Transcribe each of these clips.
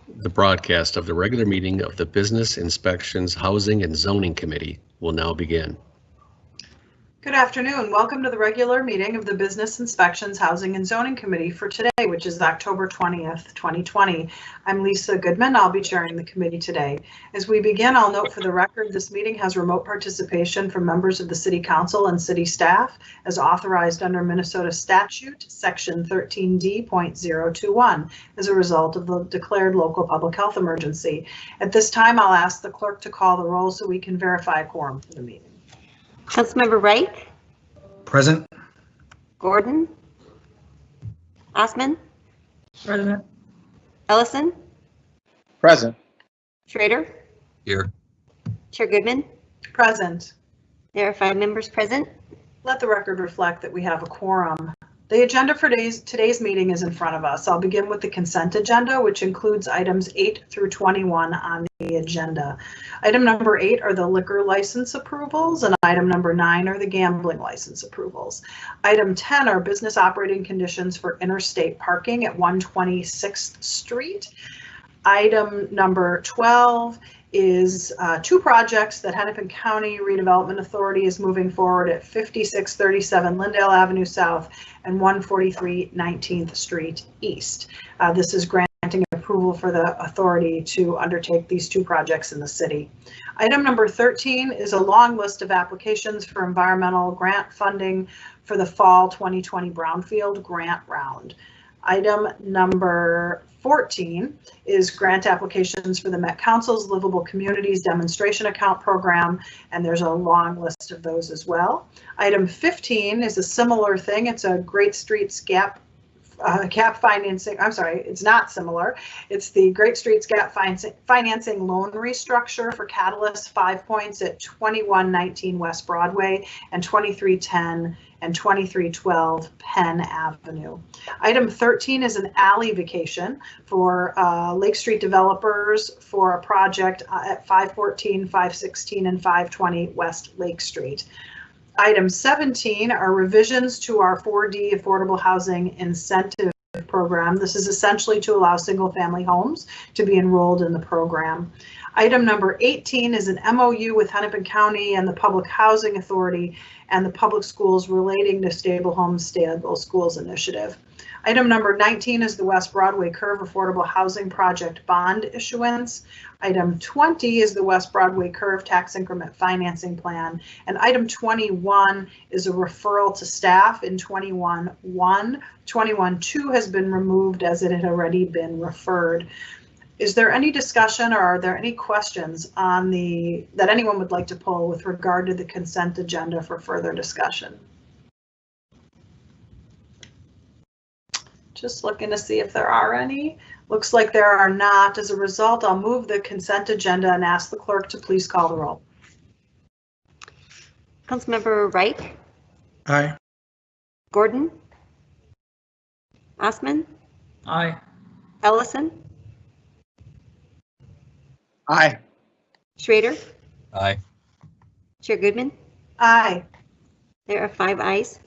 The broadcast of the regular meeting of the Business Inspections, Housing and Zoning Committee will now begin. Good afternoon. Welcome to the regular meeting of the Business Inspections, Housing and Zoning Committee for today, which is October 20th, 2020. I'm Lisa Goodman. I'll be chairing the committee today. As we begin, I'll note for the record, this meeting has remote participation from members of the City Council and City staff as authorized under Minnesota Statute, Section 13D.021, as a result of the declared local public health emergency. At this time, I'll ask the clerk to call the roll so we can verify a quorum for the meeting. Councilmember Wright? Present. Gordon? Osman? Present. Ellison? Present. Schrader? Here. Chair Goodman? Present. There are 5 members present. Let the record reflect that we have a quorum. The agenda for today's meeting is in front of us. I'll begin with the consent agenda, which includes items 8 through 21 on the agenda. Item number 8 are the liquor license approvals, and item number 9 are the gambling license approvals. Item 10 are business operating conditions for interstate parking at 126th Street. Item number 12 is 2 projects that Hennepin County Redevelopment Authority is moving forward at 5637 Lindale Avenue South and 143 19th Street East. This is granting approval for the authority to undertake these 2 projects in the city. Item number 13 is a long list of applications for environmental grant funding for the fall 2020 Brownfield grant round. Item number 14 is grant applications for the Met Council's Livable Communities Demonstration Account Program, and there's a long list of those as well. Item 15 is a similar thing. It's a Great Streets Gap financing. I'm sorry, it's not similar. It's the Great Streets Gap financing loan restructure for Catalyst 5 Points at 2119 West Broadway and 2310 and 2312 Penn Avenue. Item 13 is an alley vacation for Lake Street developers for a project at 514, 516, and 520 West Lake Street. Item 17 are revisions to our 4D Affordable Housing Incentive Program. This is essentially to allow single-family homes to be enrolled in the program. Item number 18 is an MOU with Hennepin County and the Public Housing Authority and the public schools relating to Stable Homes, Stable Schools initiative. Item number 19 is the West Broadway Curve Affordable Housing Project bond issuance. Item 20 is the West Broadway Curve Tax Increment Financing Plan. And item 21 is a referral to staff in 21.1. 21.2 has been removed as it had already been referred. Is there any discussion or are there any questions on that anyone would like to pull with regard to the consent agenda for further discussion? Just looking to see if there are any. Looks like there are not. As a result, I'll move the consent agenda and ask the clerk to please call the roll. Councilmember Wright? Aye. Gordon? Osman? Aye. Ellison? Aye. Schrader? Aye. Chair Goodman? Aye. There are 5 ayes.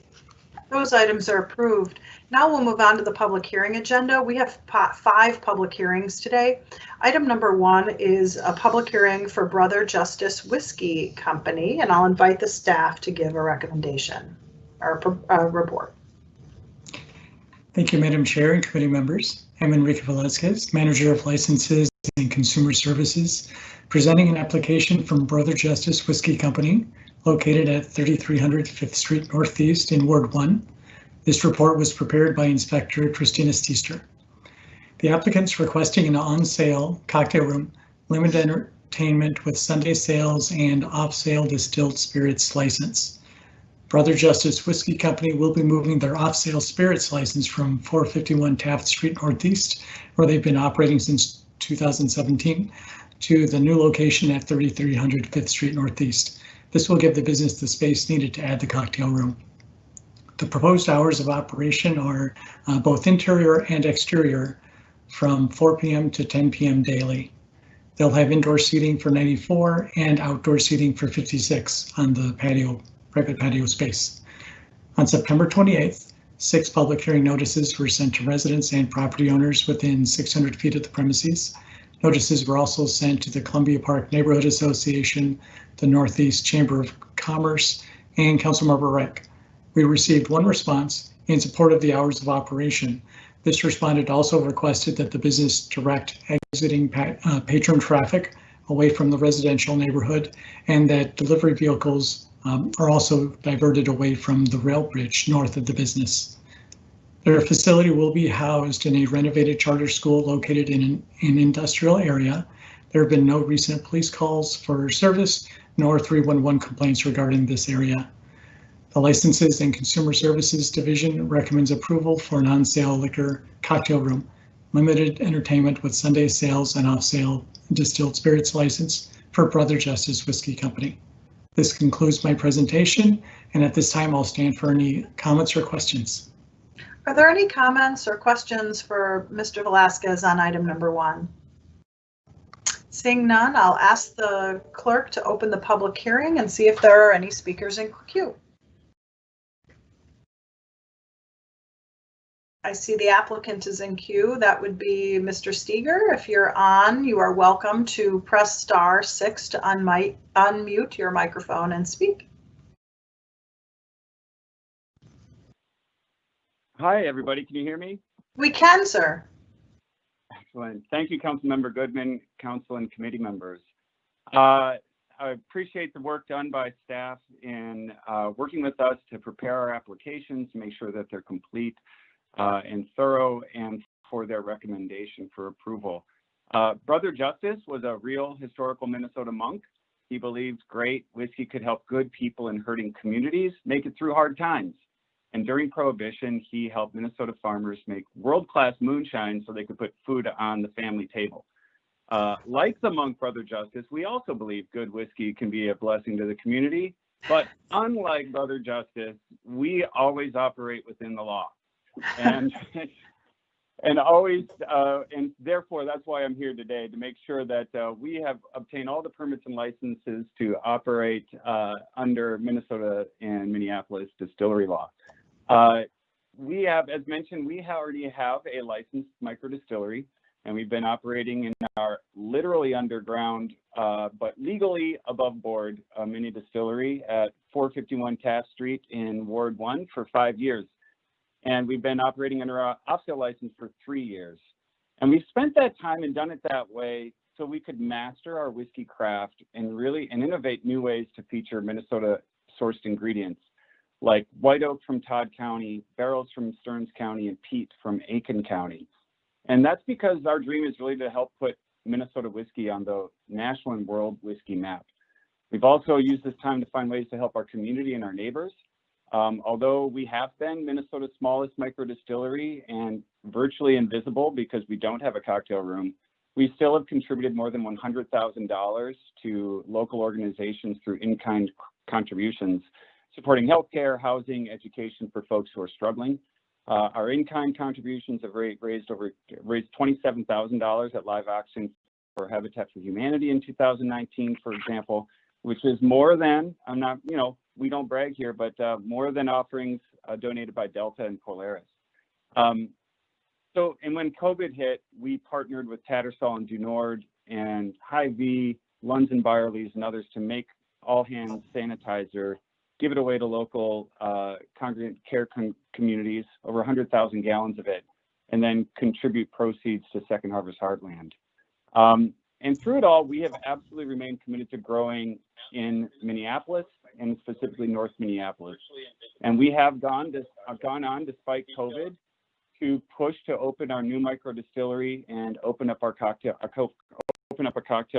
Those items are approved. Now we'll move on to the public hearing agenda. We have 5 public hearings today. Item number 1 is a public hearing for Brother Justice Whiskey Company, and I'll invite the staff to give a recommendation or a report. Thank you, Madam Chair and committee members. I'm Enrique Velazquez, Manager of Licenses and Consumer Services, presenting an application from Brother Justice Whiskey Company, located at 3300 5th Street Northeast in Ward 1. This report was prepared by Inspector Christina Steester. The applicant's requesting an on-sale cocktail room, limited entertainment with Sunday sales and off-sale distilled spirits license. Brother Justice Whiskey Company will be moving their off-sale spirits license from 451 Taft Street Northeast, where they've been operating since 2017, to the new location at 3300 5th Street Northeast. This will give the business the space needed to add the cocktail room. The proposed hours of operation are both interior and exterior from 4 p.m. to 10 p.m. daily. They'll have indoor seating for 94 and outdoor seating for 56 on the patio, private patio space. On September 28th, 6 public hearing notices were sent to residents and property owners within 600 feet of the premises. Notices were also sent to the Columbia Park Neighborhood Association, the Northeast Chamber of Commerce, and Councilmember Reich. We received one response in support of the hours of operation. This respondent also requested that the business direct exiting patron traffic away from the residential neighborhood and that delivery vehicles are also diverted away from the rail bridge north of the business. Their facility will be housed in a renovated charter school located in an industrial area. There have been no recent police calls for service nor 311 complaints regarding this area. The Licenses and Consumer Services Division recommends approval for an on-sale liquor cocktail room, limited entertainment with Sunday sales and off-sale distilled spirits license for Brother Justice Whiskey Company. This concludes my presentation, and at this time I'll stand for any comments or questions. Are there any comments or questions for Mr. Velasquez on item number 1? Seeing none, I'll ask the clerk to open the public hearing and see if there are any speakers in queue. I see the applicant is in queue. That would be Mr. Steger. If you're on, you are welcome to press *6 to unmute your microphone and speak. Hi, everybody. Can you hear me? We can, sir. Excellent. Thank you, Councilmember Goodman, council and committee members. I appreciate the work done by staff in working with us to prepare our applications to make sure that they're complete and thorough and for their recommendation for approval. Brother Justice was a real historical Minnesota monk. He believed great whiskey could help good people in hurting communities make it through hard times. And during Prohibition, he helped Minnesota farmers make world-class moonshine so they could put food on the family table. Like the monk Brother Justice, we also believe good whiskey can be a blessing to the community. But unlike Brother Justice, we always operate within the law. And and therefore that's why I'm here today, to make sure that we have obtained all the permits and licenses to operate under Minnesota and Minneapolis distillery law. We have, as mentioned, we already have a licensed micro distillery, and we've been operating in our literally underground but legally above board mini distillery at 451 Taft Street in Ward 1 for 5 years. And we've been operating under our off-sale license for 3 years. And we've spent that time and done it that way so we could master our whiskey craft and innovate new ways to feature Minnesota sourced ingredients like white oak from Todd County, barrels from Stearns County, and peat from Aiken County. And that's because our dream is really to help put Minnesota whiskey on the national and world whiskey map. We've also used this time to find ways to help our community and our neighbors. Although we have been Minnesota's smallest micro distillery and virtually invisible because we don't have a cocktail room, we still have contributed more than $100,000 to local organizations through in-kind contributions, supporting healthcare, housing, education for folks who are struggling. Our in-kind contributions have raised $27,000 at live auction for Habitat for Humanity in 2019, for example, which is more than, we don't brag here, but more than offerings donated by Delta and Polaris. And when COVID hit, we partnered with Tattersall and Du Nord and Hy-Vee, Lunds and Byerly's and others to make all hands sanitizer, give it away to local congregate care communities, over 100,000 gallons of it, and then contribute proceeds to Second Harvest Heartland. And through it all, we have absolutely remained committed to growing in Minneapolis and specifically North Minneapolis. And we have gone on, despite COVID, to push to open our new micro distillery and open up a cocktail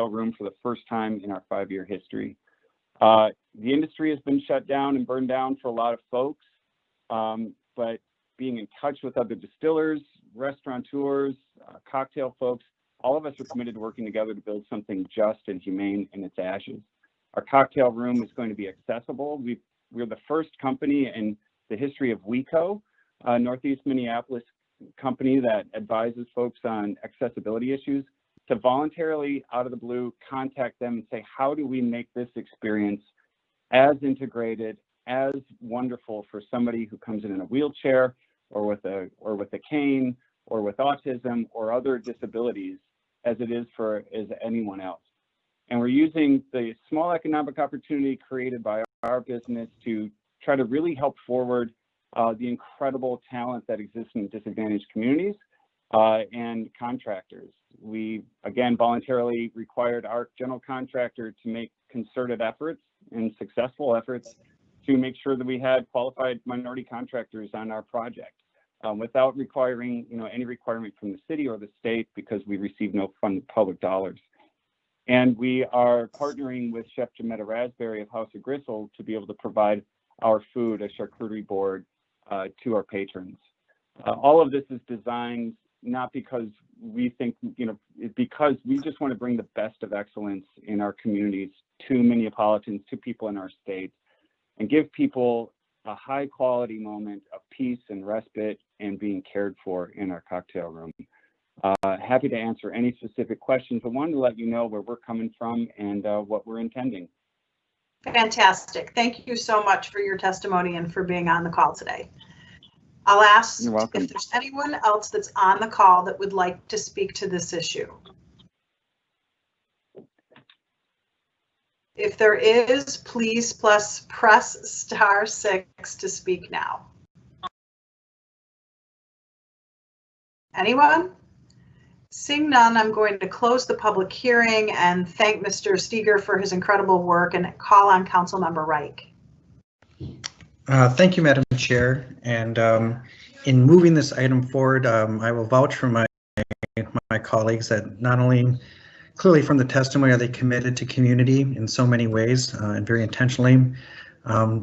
room for the first time in our 5-year history. The industry has been shut down and burned down for a lot of folks, but being in touch with other distillers, restaurateurs, cocktail folks, all of us are committed to working together to build something just and humane in its ashes. Our cocktail room is going to be accessible. We're the first company in the history of WeCo, Northeast Minneapolis company that advises folks on accessibility issues, to voluntarily, out of the blue, contact them and say, how do we make this experience as integrated, as wonderful for somebody who comes in a wheelchair or with a cane or with autism or other disabilities as it is for anyone else. And we're using the small economic opportunity created by our business to try to really help forward the incredible talent that exists in disadvantaged communities and contractors. We, again, voluntarily required our general contractor to make concerted efforts and successful efforts to make sure that we had qualified minority contractors on our project without requiring, any requirement from the city or the state, because we receive no public dollars. And we are partnering with Chef Jametta Raspberry of House of Gristle to be able to provide our food, a charcuterie board, to our patrons. All of this is designed not because we think, because we just want to bring the best of excellence in our communities to Minneapolitans, to people in our state, and give people a high quality moment of peace and respite and being cared for in our cocktail room. Happy to answer any specific questions, but wanted to let you know where we're coming from and what we're intending. Fantastic. Thank you so much for your testimony and for being on the call today. I'll ask if there's anyone else that's on the call that would like to speak to this issue. If there is, please press *6 to speak now. Anyone? Seeing none, I'm going to close the public hearing and thank Mr. Steger for his incredible work and call on Councilmember Reich. Thank you, Madam Chair. And in moving this item forward, I will vouch for my colleagues that not only clearly from the testimony are they committed to community in so many ways and very intentionally.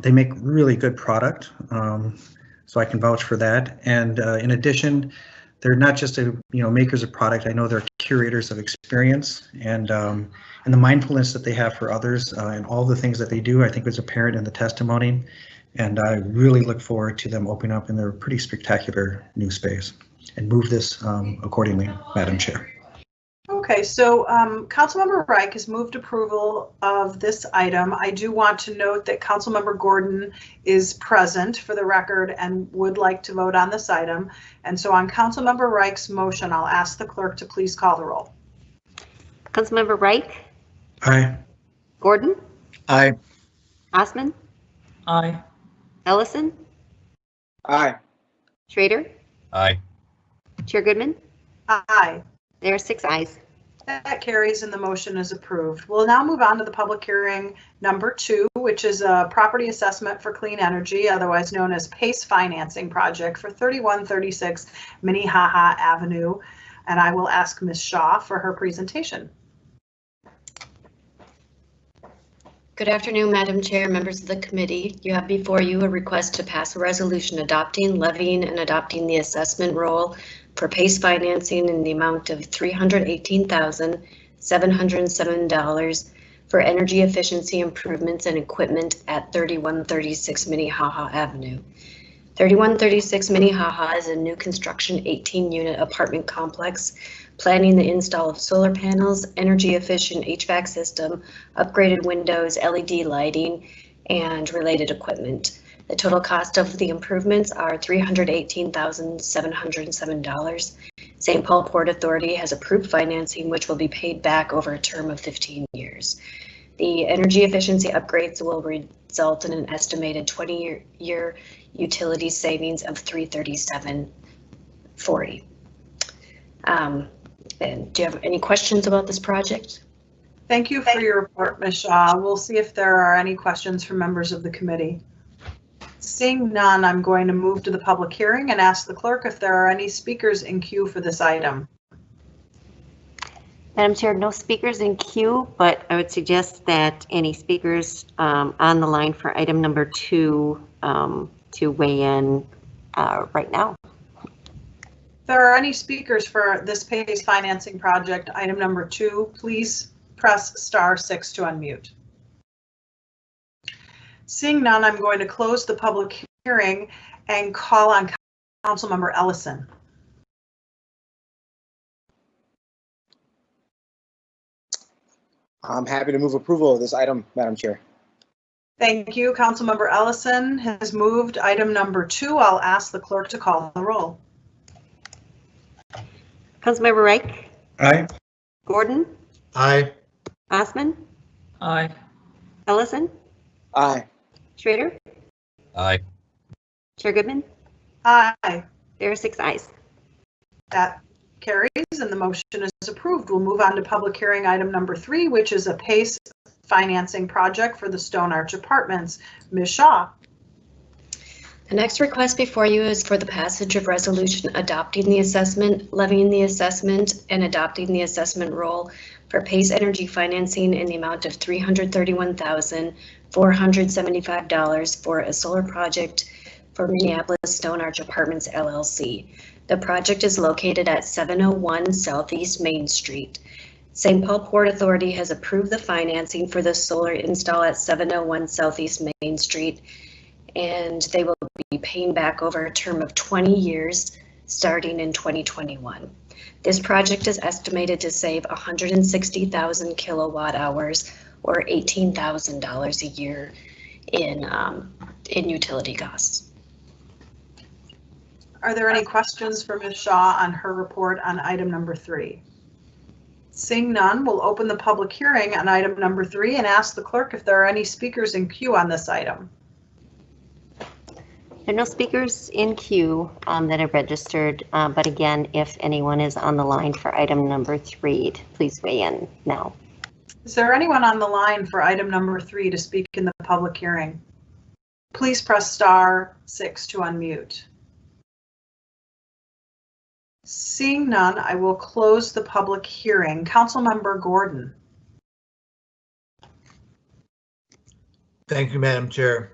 They make really good product, so I can vouch for that. And in addition, they're not just makers of product. I know they're curators of experience, and the mindfulness that they have for others and all the things that they do, I think was apparent in the testimony. And I really look forward to them opening up in their pretty spectacular new space and move this accordingly, Madam Chair. Okay, so Councilmember Reich has moved approval of this item. I do want to note that Councilmember Gordon is present for the record and would like to vote on this item. And so on Councilmember Reich's motion, I'll ask the clerk to please call the roll. Councilmember Reich? Aye. Gordon? Aye. Osman? Aye. Ellison? Aye. Schrader? Aye. Chair Goodman? Aye. There are 6 ayes. That carries and the motion is approved. We'll now move on to the public hearing number 2, which is a property assessment for clean energy, otherwise known as PACE financing project for 3136 Minnehaha Avenue. And I will ask Ms. Shaw for her presentation. Good afternoon, Madam Chair, members of the committee. You have before you a request to pass a resolution adopting, levying, and adopting the assessment roll for PACE financing in the amount of $318,707 for energy efficiency improvements and equipment at 3136 Minnehaha Avenue. 3136 Minnehaha is a new construction 18-unit apartment complex planning the install of solar panels, energy efficient HVAC system, upgraded windows, LED lighting, and related equipment. The total cost of the improvements are $318,707. St. Paul Port Authority has approved financing, which will be paid back over a term of 15 years. The energy efficiency upgrades will result in an estimated 20-year utility savings of $337.40. And do you have any questions about this project? Thank you for your report, Ms. Shaw. We'll see if there are any questions from members of the committee. Seeing none, I'm going to move to the public hearing and ask the clerk if there are any speakers in queue for this item. Madam Chair, no speakers in queue, but I would suggest that any speakers on the line for item number 2 to weigh in right now. If there are any speakers for this PACE financing project, item number 2, please press *6 to unmute. Seeing none, I'm going to close the public hearing and call on Councilmember Ellison. I'm happy to move approval of this item, Madam Chair. Thank you. Councilmember Ellison has moved item number 2. I'll ask the clerk to call the roll. Councilmember Reich? Aye. Gordon, Aye. Osman, Aye. Ellison, Aye. Schrader, Aye. Chair Goodman. Aye. There are 6 ayes. That carries and the motion is approved. We'll move on to public hearing item number 3, which is a PACE financing project for the Stone Arch Apartments. Ms. Shaw. The next request before you is for the passage of resolution adopting the assessment, levying the assessment, and adopting the assessment roll for PACE Energy financing in the amount of $331,475 for a solar project for Minneapolis Stone Arch Apartments LLC. The project is located at 701 Southeast Main Street. St. Paul Port Authority has approved the financing for the solar install at 701 Southeast Main Street, and they will be paying back over a term of 20 years starting in 2021. This project is estimated to save 160,000 kilowatt hours or $18,000 a year in utility costs. Are there any questions for Ms. Shaw on her report on item number 3? Seeing none, we'll open the public hearing on item number 3 and ask the clerk if there are any speakers in queue on this item. There are no speakers in queue that have registered, but again, if anyone is on the line for item number 3, please weigh in now. Is there anyone on the line for item number 3 to speak in the public hearing? Please press star 6 to unmute. Seeing none, I will close the public hearing. Councilmember Gordon. Thank you, Madam Chair.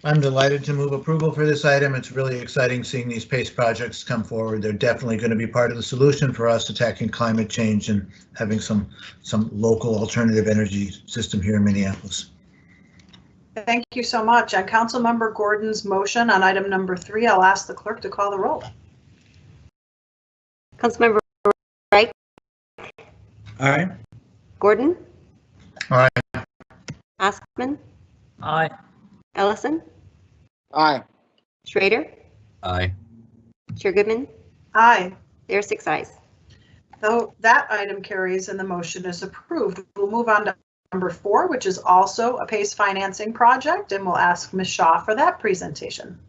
I'm delighted to move approval for this item. It's really exciting seeing these PACE projects come forward. They're definitely going to be part of the solution for us attacking climate change and having some local alternative energy system here in Minneapolis. Thank you so much. On Councilmember Gordon's motion on item number 3, I'll ask the clerk to call the roll. Councilmember Wright, Aye. Gordon, Aye. Osman, Aye. Ellison, Aye. Schrader, Aye. Chair Goodman. Aye. There are 6 ayes. Though that item carries and the motion is approved, we'll move on to number 4, which is also a PACE financing project, and we'll ask Ms. Shaw for that presentation.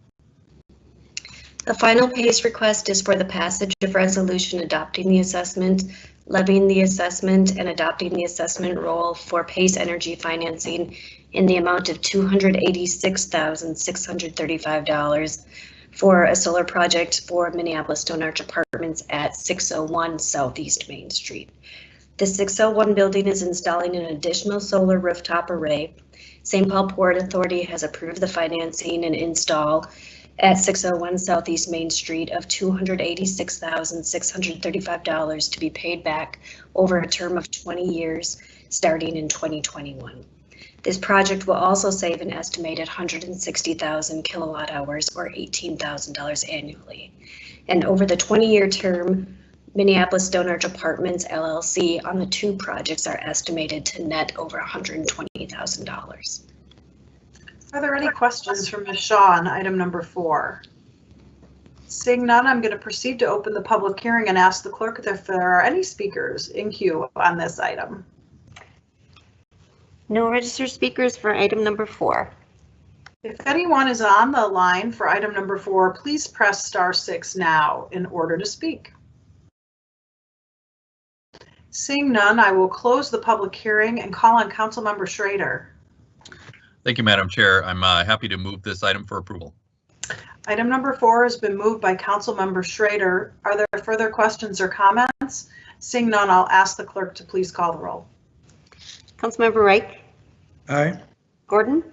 The final PACE request is for the passage of resolution adopting the assessment, levying the assessment, and adopting the assessment roll for PACE Energy financing in the amount of $286,635 for a solar project for Minneapolis Stone Arch Apartments at 601 Southeast Main Street. The 601 building is installing an additional solar rooftop array. St. Paul Port Authority has approved the financing and install at 601 Southeast Main Street of $286,635 to be paid back over a term of 20 years starting in 2021. This project will also save an estimated 160,000 kilowatt hours or $18,000 annually. And over the 20-year term, Minneapolis Stone Arch Apartments LLC on the 2 projects are estimated to net over $120,000. Are there any questions for Ms. Shaw on item number 4? Seeing none, I'm going to proceed to open the public hearing and ask the clerk if there are any speakers in queue on this item. No registered speakers for item number 4. If anyone is on the line for item number 4, please press star 6 now in order to speak. Seeing none, I will close the public hearing and call on Councilmember Schrader. Thank you, Madam Chair. I'm happy to move this item for approval. Item number 4 has been moved by Councilmember Schrader. Are there further questions or comments? Seeing none, I'll ask the clerk to please call the roll. Councilmember Wright, Aye. Gordon,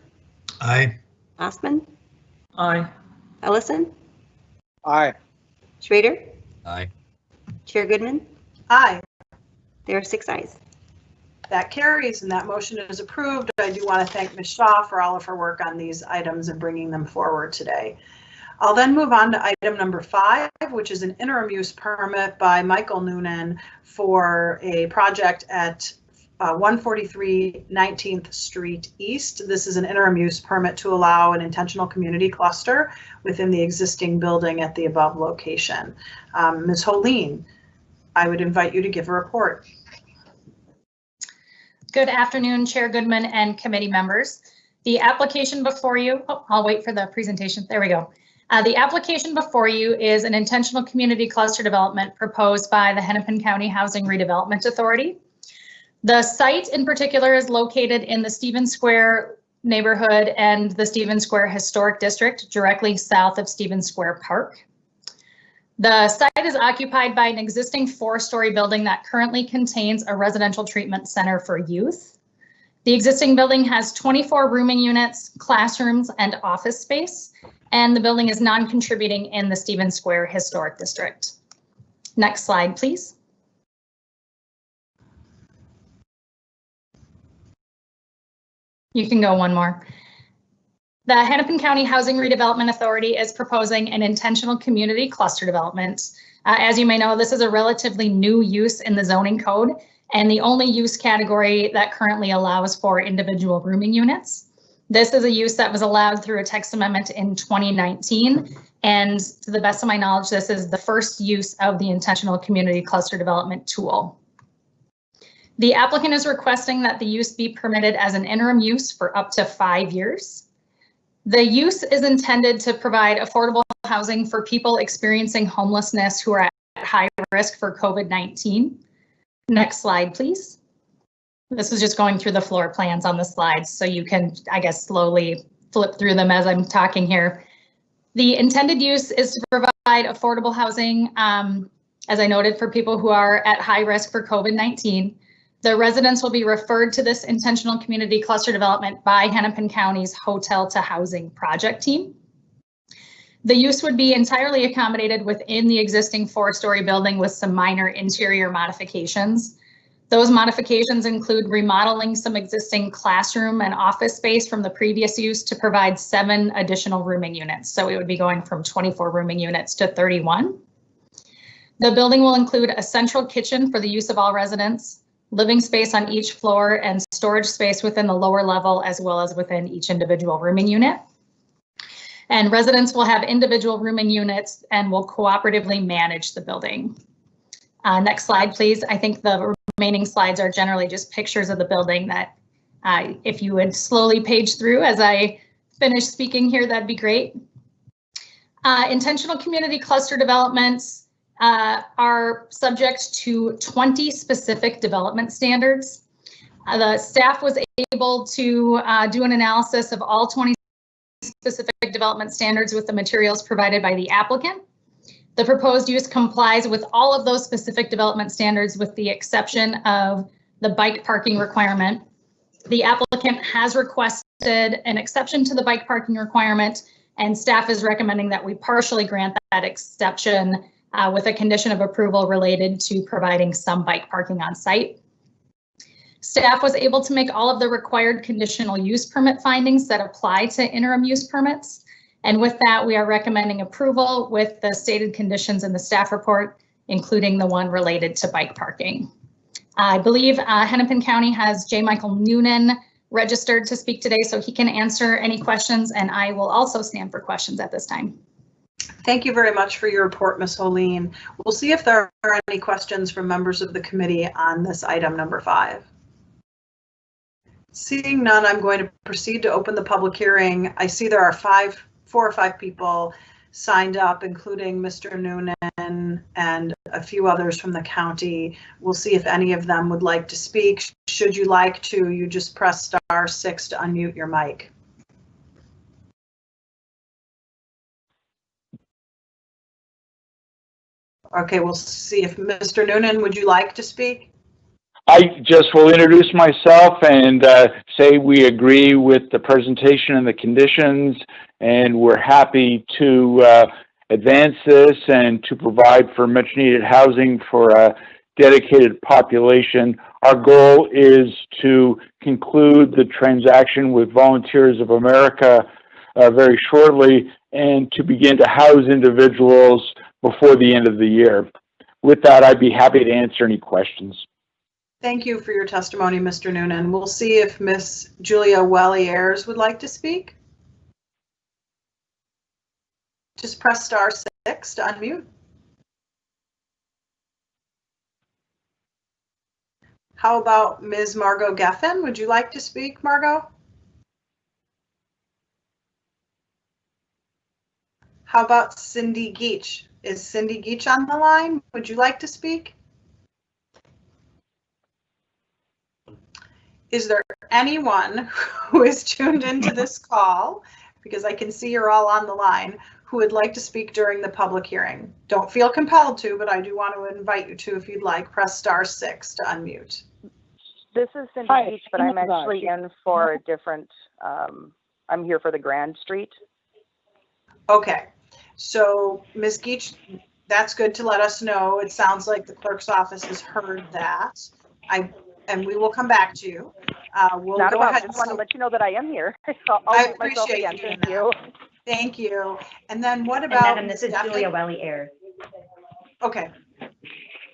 Aye. Osman, Aye. Ellison, Aye. Schrader, Aye. Chair Goodman. Aye. There are 6 ayes. That carries and that motion is approved. I do want to thank Ms. Shaw for all of her work on these items and bringing them forward today. I'll then move on to item number 5, which is an interim use permit by Michael Noonan for a project at 143 19th Street East. This is an interim use permit to allow an intentional community cluster within the existing building at the above location. Ms. Holeen, I would invite you to give a report. Good afternoon, Chair Goodman and committee members. The application before you, I'll wait for the presentation. There we go. The application before you is an intentional community cluster development proposed by the Hennepin County Housing Redevelopment Authority. The site in particular is located in the Stevens Square neighborhood and the Stevens Square Historic District, directly south of Stevens Square Park. The site is occupied by an existing 4-story building that currently contains a residential treatment center for youth. The existing building has 24 rooming units, classrooms, and office space, and the building is non-contributing in the Stevens Square Historic District. Next slide, please. You can go one more. The Hennepin County Housing Redevelopment Authority is proposing an intentional community cluster development. As you may know, this is a relatively new use in the zoning code and the only use category that currently allows for individual rooming units. This is a use that was allowed through a text amendment in 2019. And to the best of my knowledge, this is the first use of the intentional community cluster development tool. The applicant is requesting that the use be permitted as an interim use for up to 5 years. The use is intended to provide affordable housing for people experiencing homelessness who are at high risk for COVID-19. Next slide, please. This is just going through the floor plans on the slides, so you can, I guess, slowly flip through them as I'm talking here. The intended use is to provide affordable housing, as I noted, for people who are at high risk for COVID-19. The residents will be referred to this intentional community cluster development by Hennepin County's Hotel to Housing project team. The use would be entirely accommodated within the existing 4-story building with some minor interior modifications. Those modifications include remodeling some existing classroom and office space from the previous use to provide 7 additional rooming units. So it would be going from 24 rooming units to 31. The building will include a central kitchen for the use of all residents, living space on each floor, and storage space within the lower level as well as within each individual rooming unit. And residents will have individual rooming units and will cooperatively manage the building. Next slide, please. I think the remaining slides are generally just pictures of the building that if you would slowly page through as I finish speaking here, that'd be great. Intentional community cluster developments are subject to 20 specific development standards. The staff was able to do an analysis of all 20 specific development standards with the materials provided by the applicant. The proposed use complies with all of those specific development standards with the exception of the bike parking requirement. The applicant has requested an exception to the bike parking requirement, and staff is recommending that we partially grant that exception with a condition of approval related to providing some bike parking on site. Staff was able to make all of the required conditional use permit findings that apply to interim use permits. And with that, we are recommending approval with the stated conditions in the staff report, including the one related to bike parking. I believe Hennepin County has J. Michael Noonan registered to speak today, so he can answer any questions, and I will also stand for questions at this time. Thank you very much for your report, Ms. Holeen. We'll see if there are any questions from members of the committee on this item number 5. Seeing none, I'm going to proceed to open the public hearing. I see there are 4 or 5 people signed up, including Mr. Noonan and a few others from the county. We'll see if any of them would like to speak. Should you like to, you just press *6 to unmute your mic. Okay, we'll see if Mr. Noonan, would you like to speak? I just will introduce myself and say we agree with the presentation and the conditions, and we're happy to advance this and to provide for much needed housing for a dedicated population. Our goal is to conclude the transaction with Volunteers of America very shortly and to begin to house individuals before the end of the year. With that, I'd be happy to answer any questions. Thank you for your testimony, Mr. Noonan. We'll see if Ms. Julia Welly-Ayers would like to speak. Just press *6 to unmute. How about Ms. Margot Geffen? Would you like to speak, Margot? How about Cindy Geach? Is Cindy Geach on the line? Would you like to speak? Is there anyone who is tuned into this call, because I can see you're all on the line, who would like to speak during the public hearing? Don't feel compelled to, but I do want to invite you to if you'd like. Press *6 to unmute. This is Cindy Beach, but I'm actually in for a different, I'm here for the Grand Street. Okay, so Ms. Geach, that's good to let us know. It sounds like the clerk's office has heard that. And we will come back to you. We'll Not a go problem. ahead. I just want to let you know that I am here. I'll I mute myself appreciate again. you. Thank you. Thank you. And then what And about? Madam, this is Stephanie? Julia Welly Ayers. Okay.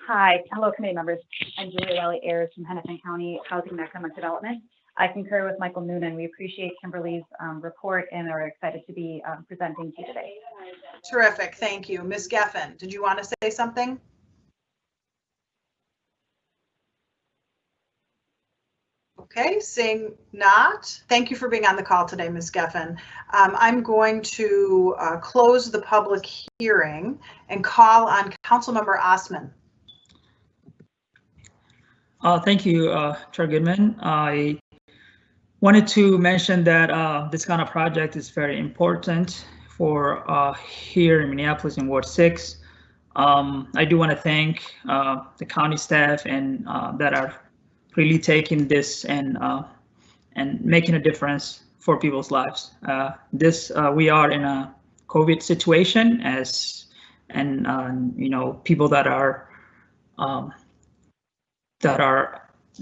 Hi, hello committee members. I'm Julia Welly Ayers from Hennepin County Housing and Economic Development. I concur with Michael Noonan. We appreciate Kimberly's report and are excited to be presenting to you today. Terrific. Thank you. Ms. Geffen, did you want to say something? Okay, seeing not. Thank you for being on the call today, Ms. Geffen. I'm going to close the public hearing and call on Councilmember Osman. Thank you, Chair Goodman. I wanted to mention that this kind of project is very important for here in Minneapolis in Ward 6. I do want to thank the county staff and that are really taking this and making a difference for people's lives. We are in a COVID situation you know, people that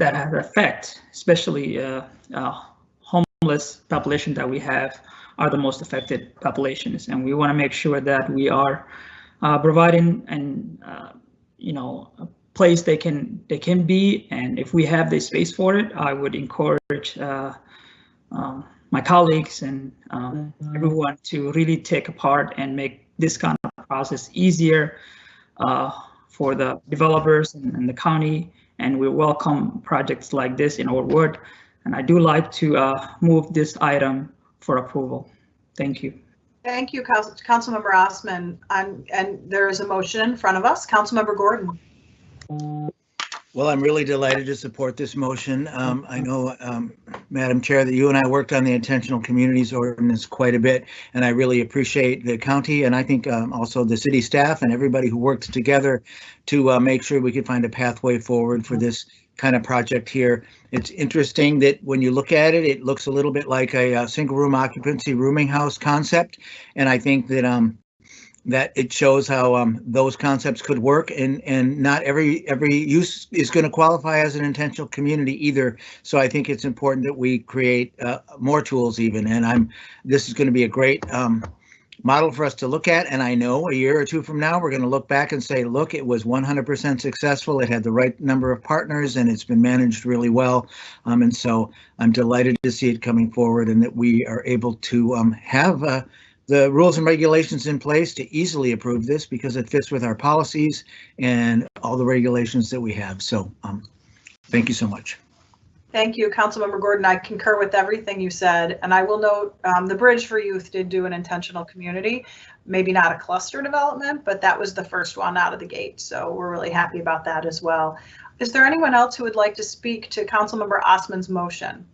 have effect, especially homeless population that we have are the most affected populations, and we want to make sure that we are providing you know, a place they can be, and if we have the space for it, I would encourage my colleagues and everyone to really take a part and make this kind of process easier for the developers and the county, and we welcome projects like this in our ward. And I do like to move this item for approval. Thank you. Thank you, Councilmember Osman. And there is a motion in front of us. Councilmember Gordon. Well, I'm really delighted to support this motion. I know, Madam Chair, that you and I worked on the intentional communities ordinance quite a bit, and I really appreciate the county and I think also the city staff and everybody who worked together to make sure we could find a pathway forward for this kind of project here. It's interesting that when you look at it, it looks a little bit like a single room occupancy rooming house concept, and I think that that it shows how those concepts could work, and not every use is going to qualify as an intentional community either. So I think it's important that we create more tools even, and this is going to be a great model for us to look at. And I know a year or two from now, we're going to look back and say, look, it was 100% successful. It had the right number of partners and it's been managed really well. And so I'm delighted to see it coming forward and that we are able to have the rules and regulations in place to easily approve this because it fits with our policies and all the regulations that we have. So thank you so much. Thank you, Councilmember Gordon. I concur with everything you said, and I will note the Bridge for Youth did do an intentional community, maybe not a cluster development, but that was the first one out of the gate. So we're really happy about that as well. Is there anyone else who would like to speak to Councilmember Osman's motion?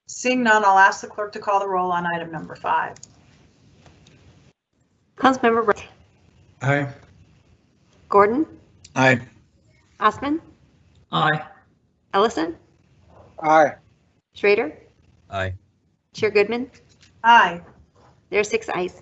Seeing none, I'll ask the clerk to call the roll on item number 5. Councilmember Wright. Aye. Gordon. Aye. Osman. Aye. Ellison. Aye. Schrader. Aye. Chair Goodman. Aye. There are 6 ayes.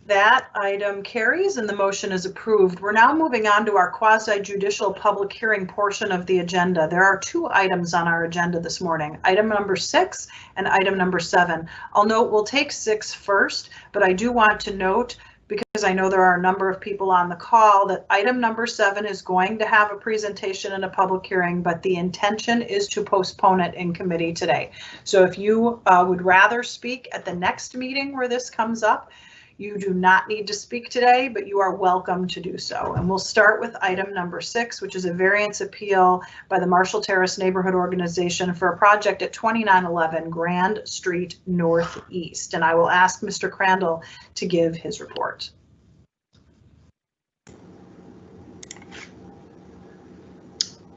That item carries and the motion is approved. We're now moving on to our quasi-judicial public hearing portion of the agenda. There are 2 items on our agenda this morning, item number 6 and item number 7. I'll note we'll take 6 first, but I do want to note, because I know there are a number of people on the call, that item number 7 is going to have a presentation and a public hearing, but the intention is to postpone it in committee today. So if you would rather speak at the next meeting where this comes up, You do not need to speak today, but you are welcome to do so. And we'll start with item number 6, which is a variance appeal by the Marshall Terrace Neighborhood Organization for a project at 2911 Grand Street Northeast. And I will ask Mr. Crandall to give his report.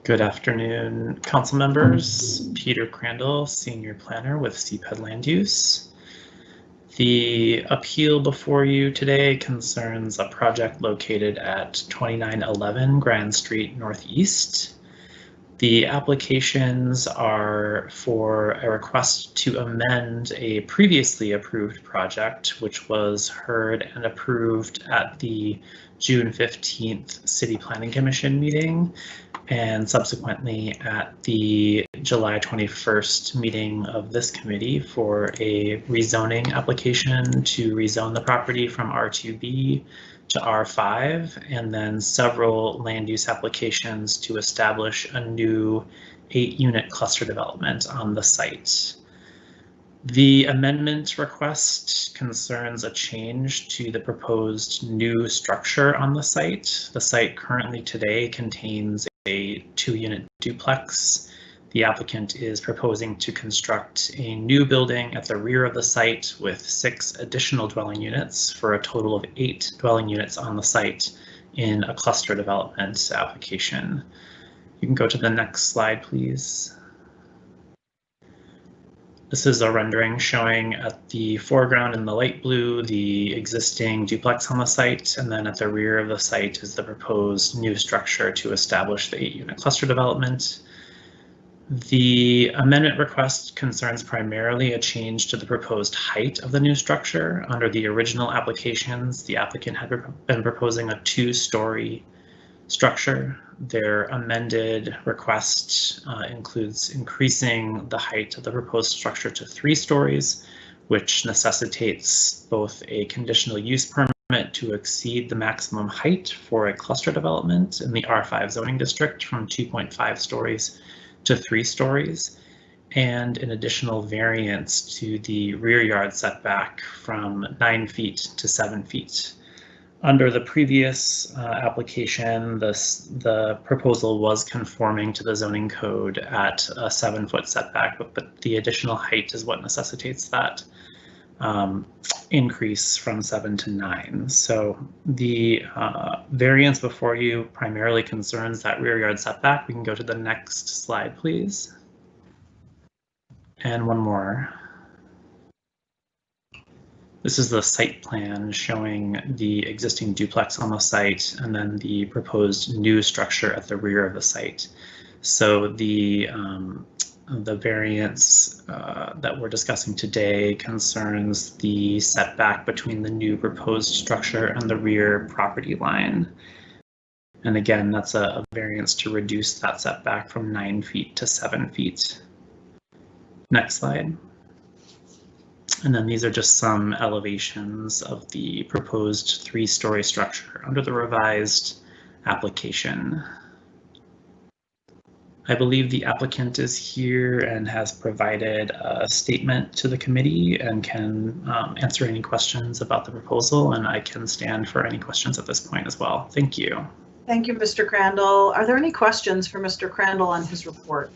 Good afternoon, council members. Peter Crandall, Senior Planner with CPED Land Use. The appeal before you today concerns a project located at 2911 Grand Street Northeast. The applications are for a request to amend a previously approved project, which was heard and approved at the June 15th City Planning Commission meeting, and subsequently at the July 21st meeting of this committee for a rezoning application to rezone the property from R2B to R5, and then several land use applications to establish a new 8-unit cluster development on the site. The amendment request concerns a change to the proposed new structure on the site. The site currently today contains a 2-unit duplex. The applicant is proposing to construct a new building at the rear of the site with 6 additional dwelling units for a total of 8 dwelling units on the site in a cluster development application. You can go to the next slide, please. This is a rendering showing at the foreground in the light blue the existing duplex on the site, and then at the rear of the site is the proposed new structure to establish the 8-unit cluster development. The amendment request concerns primarily a change to the proposed height of the new structure. Under the original applications, the applicant had been proposing a 2-story structure. Their amended request includes increasing the height of the proposed structure to 3 stories, which necessitates both a conditional use permit to exceed the maximum height for a cluster development in the R5 zoning district from 2.5 stories to 3 stories, and an additional variance to the rear yard setback from 9 feet to 7 feet. Under the previous application, the proposal was conforming to the zoning code at a 7-foot setback, but the additional height is what necessitates that increase from 7 to 9. So the variance before you primarily concerns that rear yard setback. We can go to the next slide, please. And one more. This is the site plan showing the existing duplex on the site and then the proposed new structure at the rear of the site. So the variance that we're discussing today concerns the setback between the new proposed structure and the rear property line. And again, that's a variance to reduce that setback from 9 feet to 7 feet. Next slide. And then these are just some elevations of the proposed 3-story structure under the revised application. I believe the applicant is here and has provided a statement to the committee and can answer any questions about the proposal, and I can stand for any questions at this point as well. Thank you. Thank you, Mr. Crandall. Are there any questions for Mr. Crandall on his report?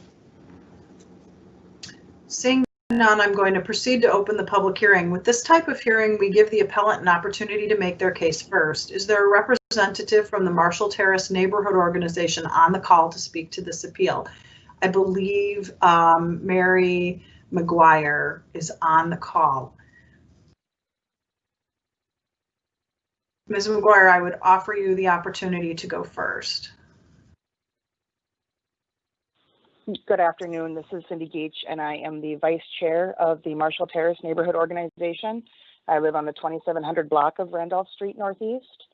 Seeing none, I'm going to proceed to open the public hearing. With this type of hearing, we give the appellant an opportunity to make their case first. Is there a representative from the Marshall Terrace Neighborhood Organization on the call to speak to this appeal? I believe Mary McGuire is on the call. Ms. McGuire, I would offer you the opportunity to go first. Good afternoon. This is Cindy Geach, and I am the vice chair of the Marshall Terrace Neighborhood Organization. I live on the 2700 block of Randolph Street Northeast,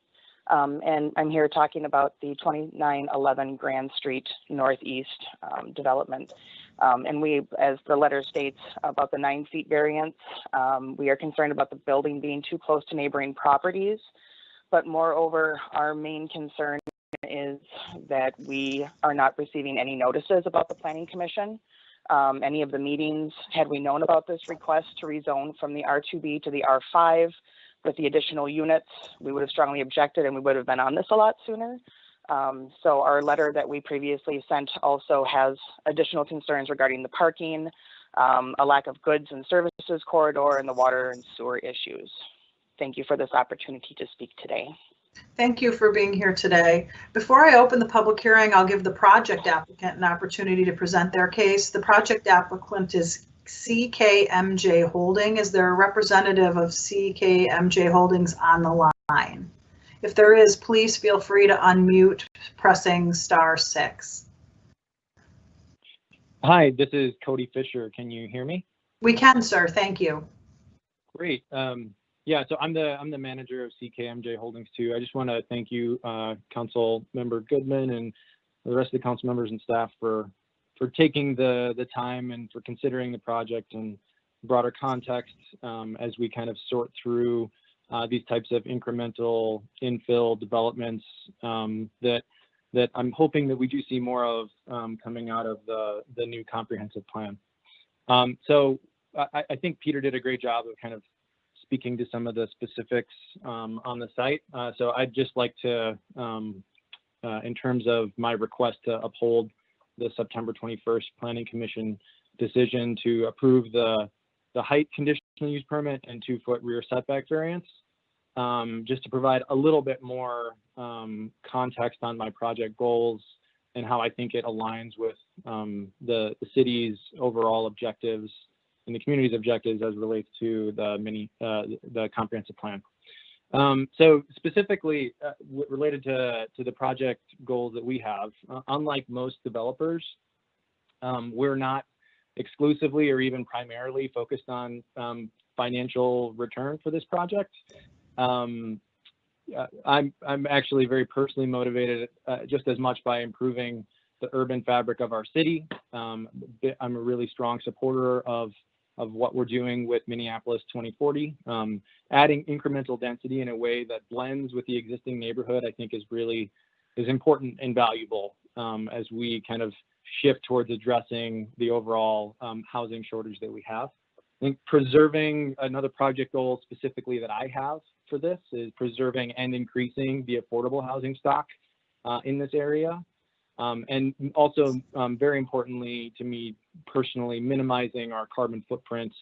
and I'm here talking about the 2911 Grand Street Northeast development. And we, as the letter states about the 9 feet variance, we are concerned about the building being too close to neighboring properties. But moreover, our main concern is that we are not receiving any notices about the Planning Commission. Any of the meetings, had we known about this request to rezone from the R2B to the R5, with the additional units, we would have strongly objected and we would have been on this a lot sooner. So our letter that we previously sent also has additional concerns regarding the parking, a lack of goods and services corridor, and the water and sewer issues. Thank you for this opportunity to speak today. Thank you for being here today. Before I open the public hearing, I'll give the project applicant an opportunity to present their case. The project applicant is CKMJ Holding. Is there a representative of CKMJ Holdings on the line? If there is, please feel free to unmute pressing *6. Hi, this is Cody Fisher. Can you hear me? We can, sir. Thank you. Great. Yeah, so I'm the manager of CKMJ Holdings too. I just want to thank you, Council Member Goodman, and the rest of the council members and staff for taking the time and for considering the project and broader context as we kind of sort through these types of incremental infill developments that I'm hoping that we do see more of coming out of the new comprehensive plan. So I think Peter did a great job of kind of speaking to some of the specifics on the site. So I'd just like to, in terms of my request to uphold the September 21st Planning Commission decision to approve the height conditional use permit and 2-foot rear setback variance, just to provide a little bit more context on my project goals and how I think it aligns with the city's overall objectives and the community's objectives as relates to the comprehensive plan. So specifically related to the project goals that we have, unlike most developers, we're not exclusively or even primarily focused on financial return for this project. I'm actually very personally motivated just as much by improving the urban fabric of our city. I'm a really strong supporter of what we're doing with Minneapolis 2040. Adding incremental density in a way that blends with the existing neighborhood, I think is important and valuable as we kind of shift towards addressing the overall housing shortage that we have. I think preserving another project goal specifically that I have for this is preserving and increasing the affordable housing stock in this area. And also, very importantly to me personally, minimizing our carbon footprint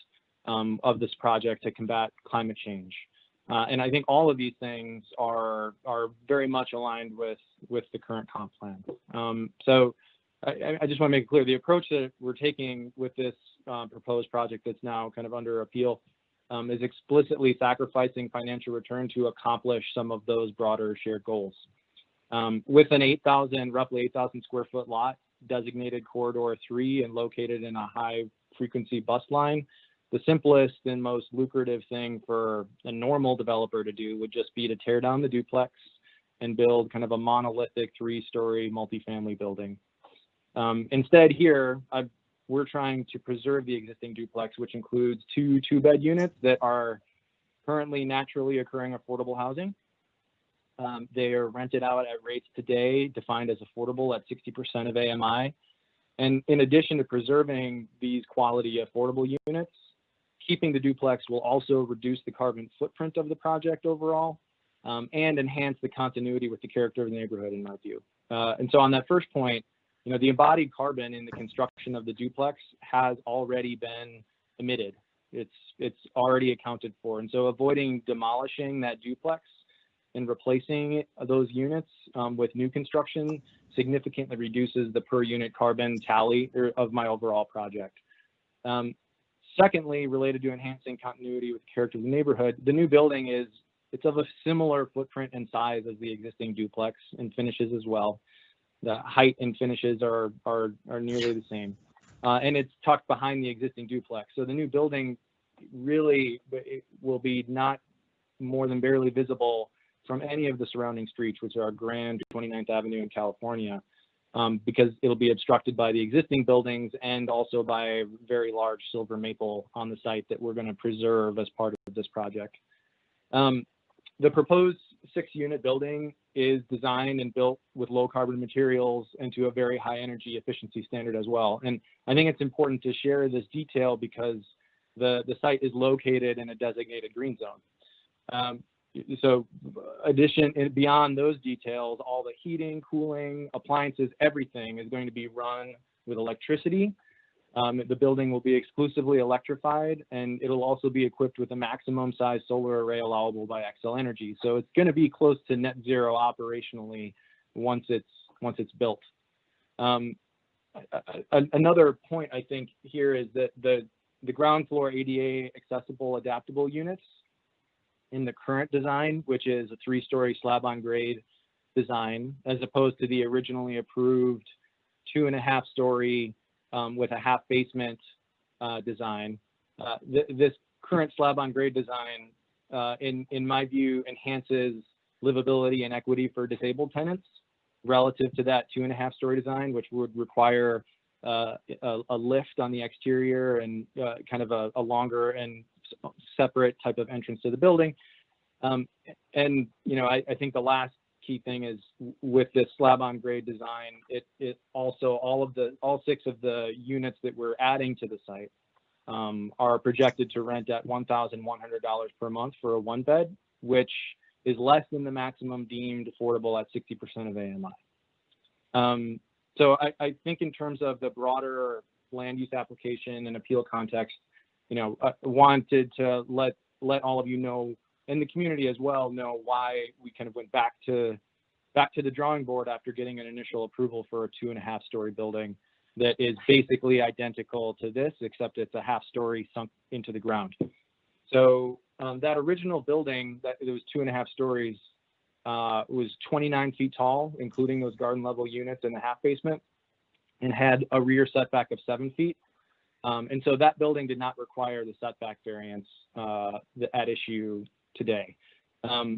of this project to combat climate change. And I think all of these things are very much aligned with the current comp plan. So I just want to make it clear, the approach that we're taking with this proposed project that's now kind of under appeal is explicitly sacrificing financial return to accomplish some of those broader shared goals. With an roughly 8,000 square foot lot designated corridor 3 and located in a high frequency bus line, the simplest and most lucrative thing for a normal developer to do would just be to tear down the duplex and build kind of a monolithic 3-story multifamily building. Instead here, we're trying to preserve the existing duplex, which includes 2 2-bed units that are currently naturally occurring affordable housing. They are rented out at rates today defined as affordable at 60% of AMI. And in addition to preserving these quality affordable units, keeping the duplex will also reduce the carbon footprint of the project overall and enhance the continuity with the character of the neighborhood in my view. And so on that first point, the embodied carbon in the construction of the duplex has already been emitted. It's already accounted for. And so avoiding demolishing that duplex and replacing those units with new construction significantly reduces the per unit carbon tally of my overall project. Secondly, related to enhancing continuity with the character of the neighborhood, the new building it's of a similar footprint and size as the existing duplex and finishes as well. The height and finishes are nearly the same. And it's tucked behind the existing duplex. So the new building really will be not more than barely visible from any of the surrounding streets, which are Grand, 29th Avenue in California, because it'll be obstructed by the existing buildings and also by a very large silver maple on the site that we're going to preserve as part of this project. The proposed 6-unit building is designed and built with low carbon materials and to a very high energy efficiency standard as well. And I think it's important to share this detail because the site is located in a designated green zone. So beyond those details, all the heating, cooling, appliances, everything is going to be run with electricity. The building will be exclusively electrified, and it'll also be equipped with a maximum size solar array allowable by Xcel Energy. So it's going to be close to net zero operationally once it's built. Another point I think here is that the ground floor ADA accessible adaptable units in the current design, which is a 3-story slab on grade design, as opposed to the originally approved 2.5-story with a half basement design. This current slab on grade design, in my view, enhances livability and equity for disabled tenants relative to that 2.5-story design, which would require a lift on the exterior and kind of a longer and separate type of entrance to the building. And I think the last key thing is with this slab on grade design, it also all 6 of the units that we're adding to the site are projected to rent at $1,100 per month for a 1-bed, which is less than the maximum deemed affordable at 60% of AMI. So I think in terms of the broader land use application and appeal context, I wanted to let all of you know, and the community as well, know why we kind of went back to the drawing board after getting an initial approval for a 2.5-story building that is basically identical to this, except it's a half-story sunk into the ground. So that original building that it was 2.5 stories was 29 feet tall, including those garden level units in the half basement, and had a rear setback of 7 feet. And so that building did not require the setback variance at issue today.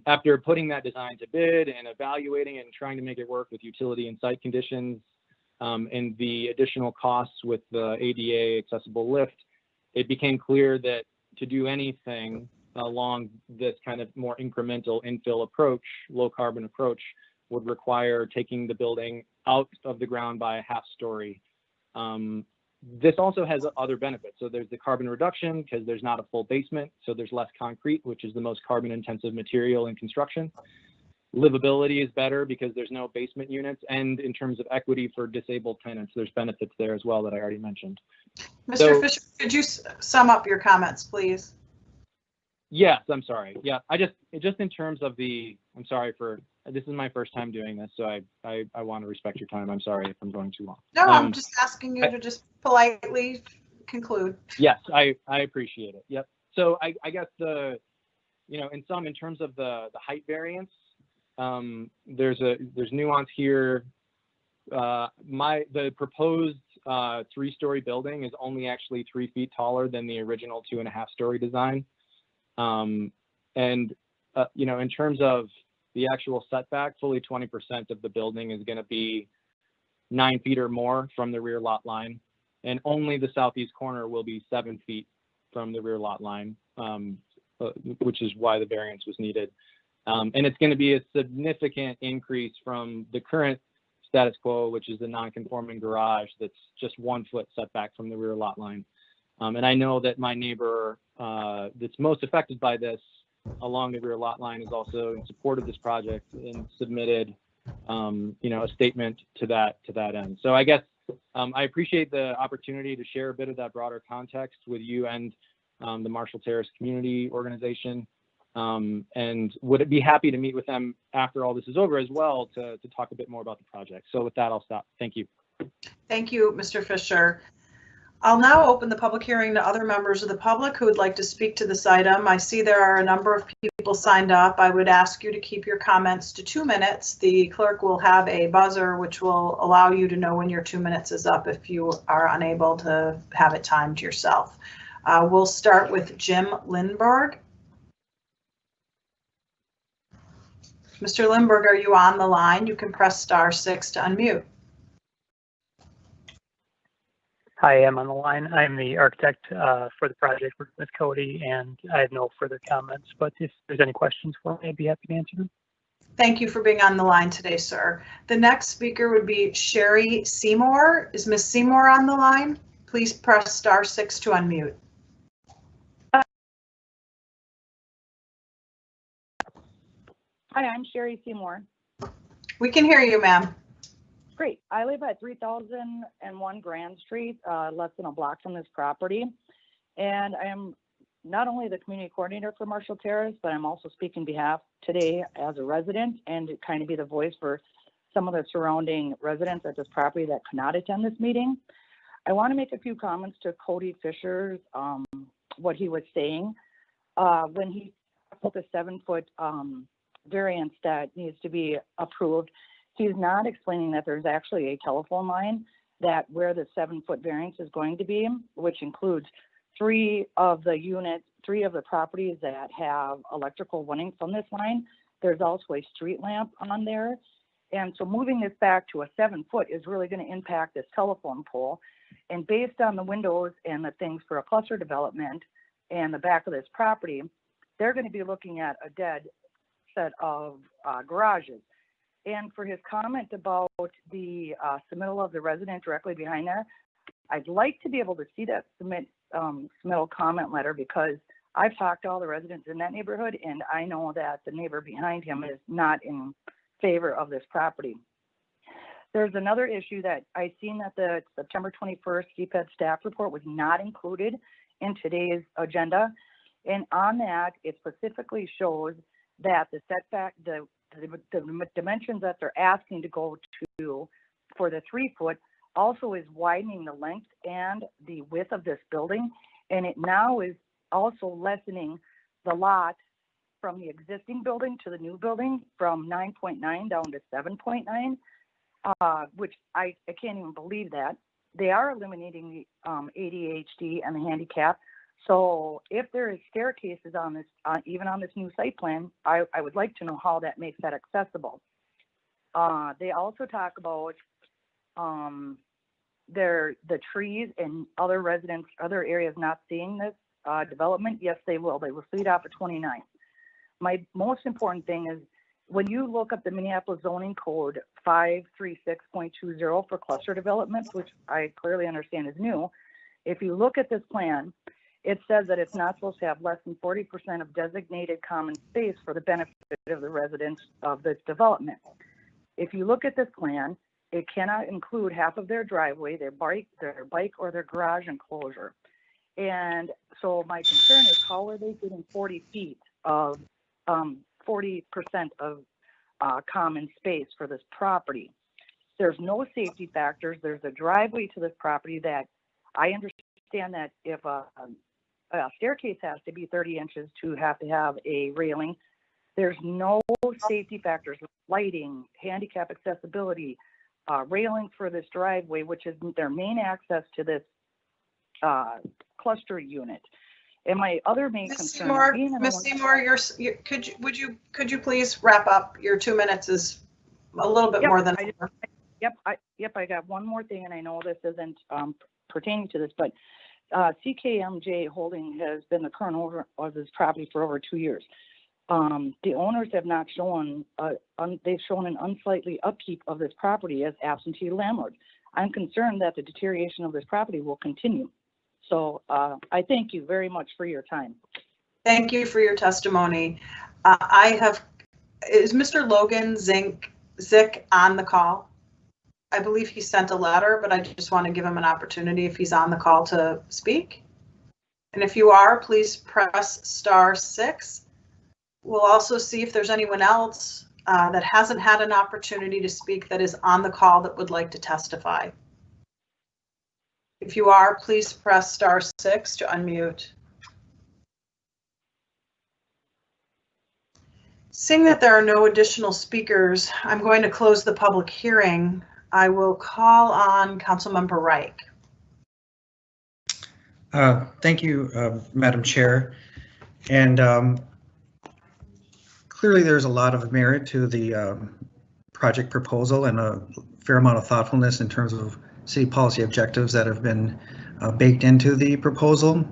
After putting that design to bid and evaluating it and trying to make it work with utility and site conditions and the additional costs with the ADA accessible lift, it became clear that to do anything along this kind of more incremental infill approach, low carbon approach, would require taking the building out of the ground by a half-story. This also has other benefits. So there's the carbon reduction because there's not a full basement, so there's less concrete, which is the most carbon intensive material in construction. Livability is better because there's no basement units, and in terms of equity for disabled tenants, there's benefits there as well that I already mentioned. Mr. Fisher, could you sum up your comments, please? Yes, I'm sorry. Yeah, just in terms of I'm sorry for, this is my first time doing this, so I want to respect your time. I'm sorry if I'm going too long. No, I'm just asking you to just politely conclude. Yes, I appreciate it. Yep. So I guess in terms of the height variance, there's nuance here. The proposed 3-story building is only actually 3 feet taller than the original 2.5-story design. In terms of the actual setback, fully 20% of the building is going to be 9 feet or more from the rear lot line, and only the southeast corner will be 7 feet from the rear lot line, which is why the variance was needed. And it's going to be a significant increase from the current status quo, which is the non-conforming garage that's just 1 foot setback from the rear lot line. And I know that my neighbor that's most affected by this along the rear lot line is also in support of this project and submitted, a statement to that end. So I guess I appreciate the opportunity to share a bit of that broader context with you and the Marshall Terrace Community Organization, and would be happy to meet with them after all this is over as well to talk a bit more about the project. So with that, I'll stop. Thank you. Thank you, Mr. Fisher. I'll now open the public hearing to other members of the public who would like to speak to this item. I see there are a number of people signed up. I would ask you to keep your comments to 2 minutes. The clerk will have a buzzer which will allow you to know when your 2 minutes is up if you are unable to have it timed yourself. We'll start with Jim Lindberg. Mr. Lindberg, are you on the line? You can press *6 to unmute. Hi, I'm on the line. I'm the architect for the project with Cody, and I have no further comments, but if there's any questions for me, I'd be happy to answer them. Thank you for being on the line today, sir. The next speaker would be Sherry Seymour. Is Ms. Seymour on the line? Please press *6 to unmute. Hi, I'm Sherry Seymour. We can hear you, ma'am. Great. I live at 3001 Grand Street, less than a block from this property. And I am not only the community coordinator for Marshall Terrace, but I'm also speaking behalf today as a resident and to kind of be the voice for some of the surrounding residents at this property that cannot attend this meeting. I want to make a few comments to Cody Fisher's, what he was saying. When he put the 7-foot variance that needs to be approved, he's not explaining that there's actually a telephone line that where the 7-foot variance is going to be, which includes 3 of the properties that have electrical running from this line. There's also a street lamp on there. And so moving this back to a 7-foot is really going to impact this telephone pole. And based on the windows and the things for a cluster development and the back of this property, they're going to be looking at a dead set of garages. And for his comment about the submittal of the resident directly behind there, I'd like to be able to see that submittal comment letter, because I've talked to all the residents in that neighborhood, and I know that the neighbor behind him is not in favor of this property. There's another issue that I've seen that the September 21st CPED staff report was not included in today's agenda. And on that, it specifically shows that the setback, the dimensions that they're asking to go to for the 3-foot also is widening the length and the width of this building. And it now is also lessening the lot from the existing building to the new building from 9.9 down to 7.9, which I can't even believe that. They are eliminating the ADHD and the handicap. So if there is staircases on this, even on this new site plan, I would like to know how that makes that accessible. They also talk about the trees and other residents, other areas not seeing this development. Yes, they will. They will see it off of 29. My most important thing is when you look up the Minneapolis zoning code 536.20 for cluster developments, which I clearly understand is new, if you look at this plan, it says that it's not supposed to have less than 40% of designated common space for the benefit of the residents of this development. If you look at this plan, it cannot include half of their driveway, their bike or their garage enclosure. And so my concern is, how are they getting 40 feet of 40% of common space for this property? There's no safety factors. There's a driveway to this property that I understand that if a staircase has to be 30 inches to have a railing, there's no safety factors, lighting, handicap accessibility, railings for this driveway, which is their main access to this cluster unit. And my other main concern, Ms. Seymour, could you please wrap up? Your 2 minutes is a little bit more than. I got one more thing, and I know this isn't pertaining to this, but CKMJ Holding has been the current owner of this property for over 2 years. The owners have not shown, they've shown an unsightly upkeep of this property as absentee landlord. I'm concerned that the deterioration of this property will continue. So I thank you very much for your time. Thank you for your testimony. Is Mr. Logan Zick on the call? I believe he sent a letter, but I just want to give him an opportunity if he's on the call to speak. And if you are, please press *6. We'll also see if there's anyone else that hasn't had an opportunity to speak that is on the call that would like to testify. If you are, please press *6 to unmute. Seeing that there are no additional speakers, I'm going to close the public hearing. I will call on Councilmember Reich. Thank you, Madam Chair. And clearly there's a lot of merit to the project proposal and a fair amount of thoughtfulness in terms of city policy objectives that have been baked into the proposal.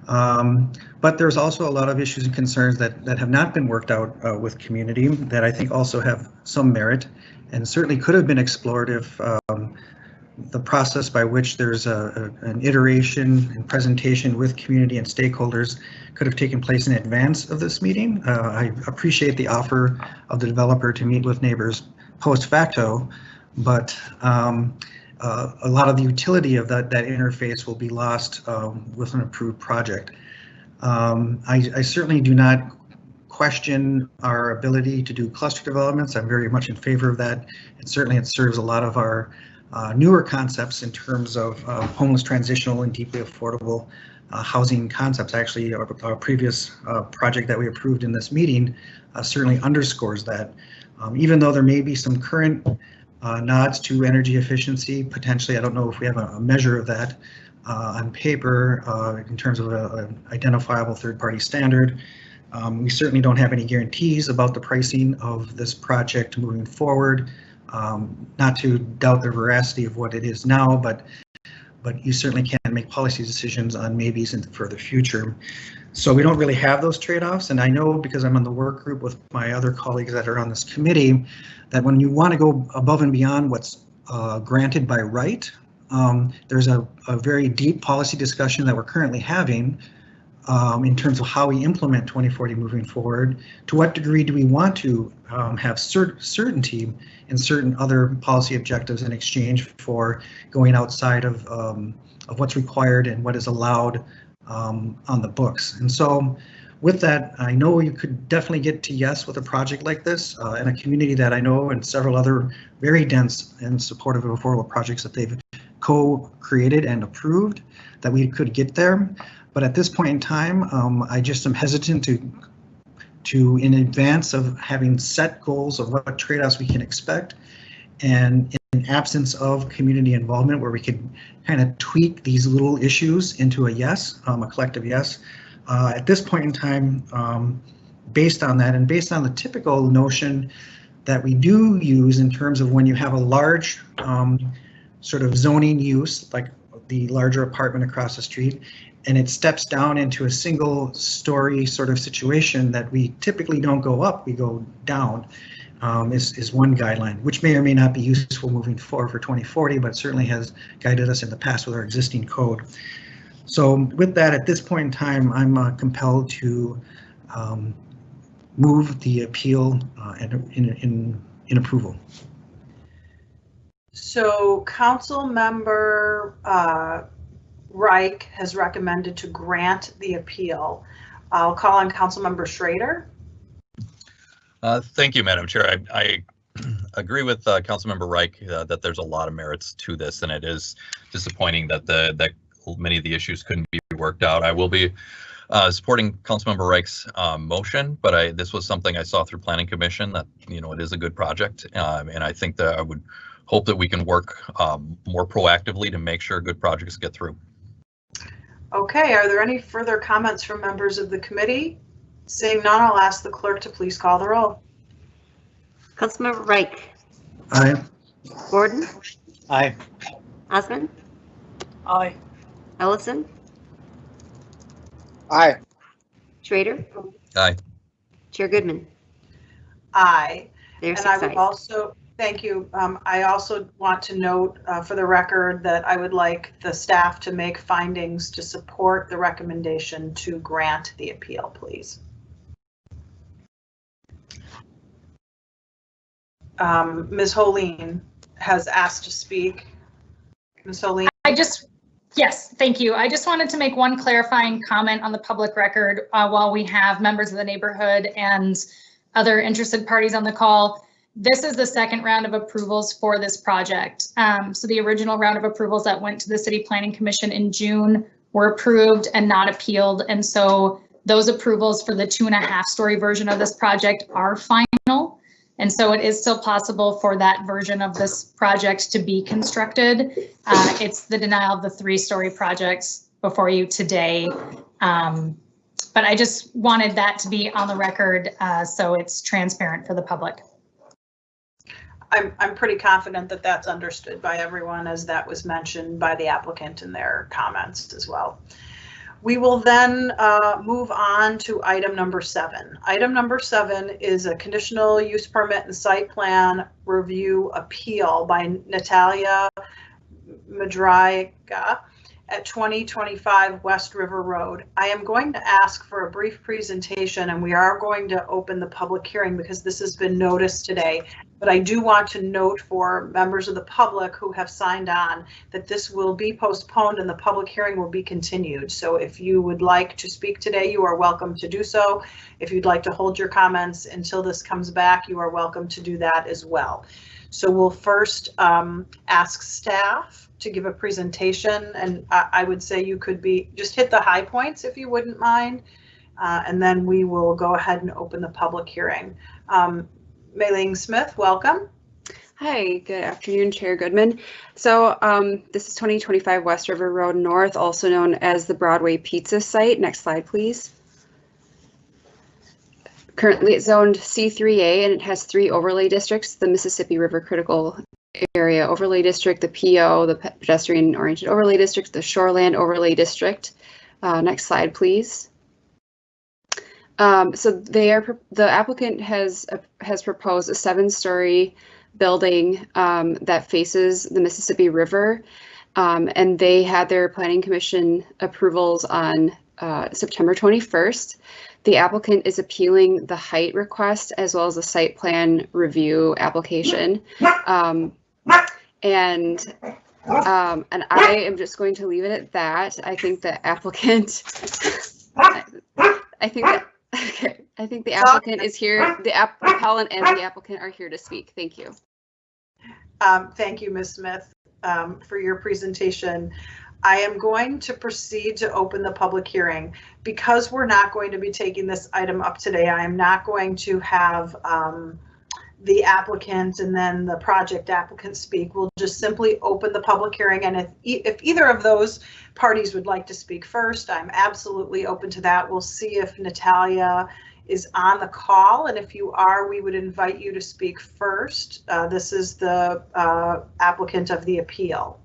But there's also a lot of issues and concerns that have not been worked out with community that I think also have some merit and certainly could have been explored if the process by which there's an iteration and presentation with community and stakeholders could have taken place in advance of this meeting. I appreciate the offer of the developer to meet with neighbors post facto, but a lot of the utility of that interface will be lost with an approved project. I certainly do not question our ability to do cluster developments. I'm very much in favor of that. And certainly it serves a lot of our newer concepts in terms of homeless, transitional, and deeply affordable housing concepts. Actually, our previous project that we approved in this meeting certainly underscores that. Even though there may be some current nods to energy efficiency, potentially, I don't know if we have a measure of that on paper in terms of an identifiable third-party standard. We certainly don't have any guarantees about the pricing of this project moving forward. Not to doubt the veracity of what it is now, but you certainly can't make policy decisions on maybes in the further future. So we don't really have those trade-offs. And I know, because I'm on the work group with my other colleagues that are on this committee, that when you want to go above and beyond what's granted by right, there's a very deep policy discussion that we're currently having in terms of how we implement 2040 moving forward. To what degree do we want to have certainty in certain other policy objectives in exchange for going outside of what's required and what is allowed on the books? And so with that, I know you could definitely get to yes with a project like this in a community that I know and several other very dense and supportive of affordable projects that they've co-created and approved, that we could get there. But at this point in time, I just am hesitant to in advance of having set goals of what trade-offs we can expect, and in absence of community involvement where we could kind of tweak these little issues into a yes, a collective yes. At this point in time, based on that and based on the typical notion that we do use in terms of when you have a large sort of zoning use, like the larger apartment across the street, and it steps down into a single story sort of situation that we typically don't go up, we go down, is one guideline, which may or may not be useful moving forward for 2040, but certainly has guided us in the past with our existing code. So with that, at this point in time, I'm compelled to move the appeal in approval. So Council Member Reich has recommended to grant the appeal. I'll call on Council Member Schrader. Thank you, Madam Chair. I agree with Councilmember Reich that there's a lot of merits to this, and it is disappointing that that many of the issues couldn't be worked out. I will be supporting Councilmember Reich's motion, but this was something I saw through Planning Commission that, you know, it is a good project, and I think that I would hope that we can work more proactively to make sure good projects get through. Okay, are there any further comments from members of the committee? Seeing none, I'll ask the clerk to please call the roll. Councilmember Reich. Aye. Gordon. Aye. Osmond. Aye. Ellison. Aye. Schrader. Aye. Chair Goodman. Aye. There's And I 6 would ayes. also, thank you. I also want to note for the record that I would like the staff to make findings to support the recommendation to grant the appeal, please. Ms. Holeen has asked to speak. Ms. Holeen. Yes, thank you. I just wanted to make one clarifying comment on the public record while we have members of the neighborhood and other interested parties on the call. This is the second round of approvals for this project. So the original round of approvals that went to the City Planning Commission in June were approved and not appealed. And so those approvals for the 2.5-story version of this project are final. And so it is still possible for that version of this project to be constructed. It's the denial of the 3-story projects before you today. But I just wanted that to be on the record so it's transparent for the public. I'm pretty confident that that's understood by everyone, as that was mentioned by the applicant in their comments as well. We will then move on to item number 7. Item number 7 is a conditional use permit and site plan review appeal by Natalia Madrayka at 2025 West River Road. I am going to ask for a brief presentation, and we are going to open the public hearing because this has been noticed today. But I do want to note for members of the public who have signed on that this will be postponed and the public hearing will be continued. So if you would like to speak today, you are welcome to do so. If you'd like to hold your comments until this comes back, you are welcome to do that as well. So we'll first ask staff to give a presentation, and I would say you could just hit the high points if you wouldn't mind, and then we will go ahead and open the public hearing. Mei-Ling Smith, welcome. Hi, good afternoon, Chair Goodman. So this is 2025 West River Road North, also known as the Broadway Pizza site. Next slide, please. Currently it's zoned C3A and it has 3 overlay districts: the Mississippi River Critical Area Overlay District, the PO, the Pedestrian Oriented Overlay District, the Shoreland Overlay District. Next slide, please. So the applicant has proposed a 7-story building that faces the Mississippi River, and they had their Planning Commission approvals on September 21st. The applicant is appealing the height request as well as the site plan review application. And I am just going to leave it at that. I think the applicant, I think the applicant is here. The appellant and the applicant are here to speak. Thank you. Thank you, Ms. Smith, for your presentation. I am going to proceed to open the public hearing. Because we're not going to be taking this item up today, I am not going to have the applicant and then the project applicant speak. We'll just simply open the public hearing, and if either of those parties would like to speak first, I'm absolutely open to that. We'll see if Natalia is on the call, and if you are, we would invite you to speak first. This is the applicant of the appeal.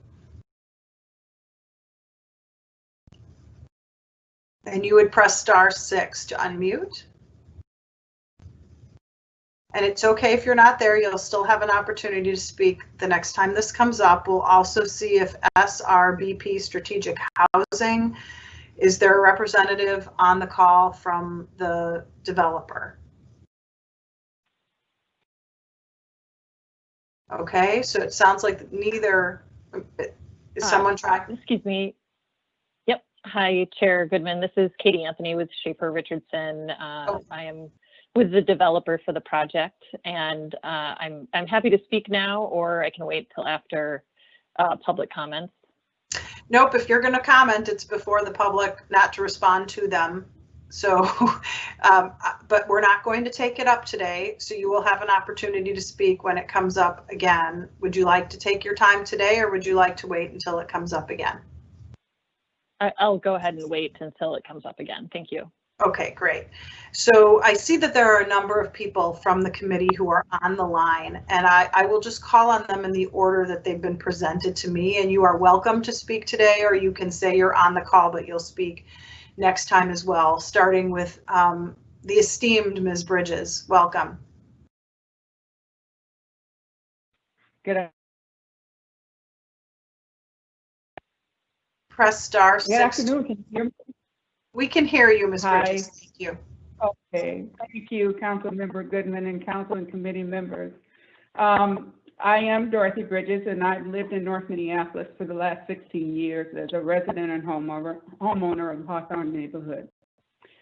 And you would press *6 to unmute. And it's okay if you're not there, you'll still have an opportunity to speak the next time this comes up. We'll also see if SRBP Strategic Housing, is there a representative on the call from the developer? Okay, so it sounds like neither, is someone trying? Excuse me. Yep. Hi, Chair Goodman. This is Katie Anthony with Schaefer Richardson. I am with the developer for the project, and I'm happy to speak now, or I can wait till after public comments. Nope, if you're going to comment, it's before the public, not to respond to them. So, but we're not going to take it up today, so you will have an opportunity to speak when it comes up again. Would you like to take your time today, or would you like to wait until it comes up again? I'll go ahead and wait until it comes up again. Thank you. Okay, great. So I see that there are a number of people from the committee who are on the line, and I will just call on them in the order that they've been presented to me. And you are welcome to speak today, or you can say you're on the call, but you'll speak next time as well, starting with the esteemed Ms. Bridges. Welcome. Good. Press *6. Good afternoon. Can you hear me? We can hear you, Ms. Hi. Bridges. Thank you. Okay. Thank you, Councilmember Goodman and council and committee members. I am Dorothy Bridges, and I've lived in North Minneapolis for the last 16 years as a resident and homeowner of Hawthorne neighborhood.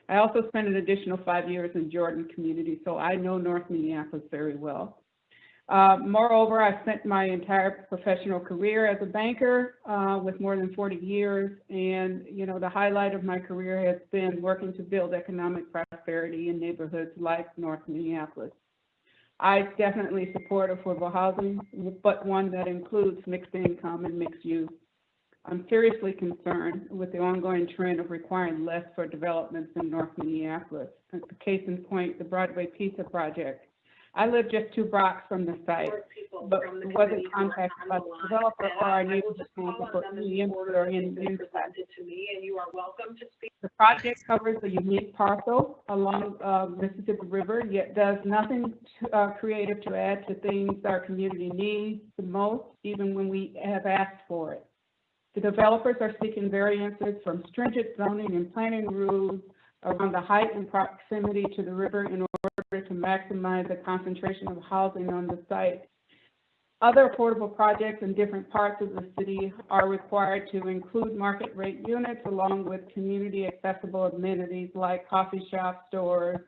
I also spent an additional 5 years in Jordan community, so I know North Minneapolis very well. Moreover, I spent my entire professional career as a banker with more than 40 years. And, you know, the highlight of my career has been working to build economic prosperity in neighborhoods like North Minneapolis. I definitely support affordable housing, but one that includes mixed income and mixed use. I'm seriously concerned with the ongoing trend of requiring less for developments in North Minneapolis. Case in point, the Broadway Pizza project. I live just 2 blocks from the site, but wasn't contacted by the developer or our neighborhood council for any input or any impact. The project covers a unique parcel along Mississippi River, yet does nothing creative to add to things our community needs the most, even when we have asked for it. The developers are seeking variances from stringent zoning and planning rules around the height and proximity to the river in order to maximize the concentration of housing on the site. Other affordable projects in different parts of the city are required to include market rate units along with community accessible amenities like coffee shops, stores,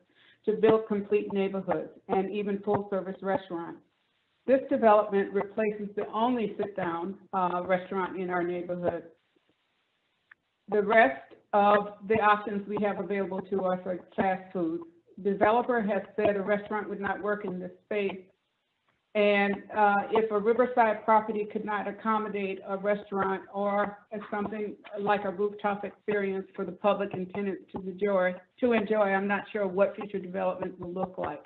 to build complete neighborhoods and even full service restaurants. This development replaces the only sit-down restaurant in our neighborhood. The rest of the options we have available to us are fast food. Developer has said a restaurant would not work in this space. And if a riverside property could not accommodate a restaurant or something like a rooftop experience for the public and tenants to enjoy, I'm not sure what future development will look like.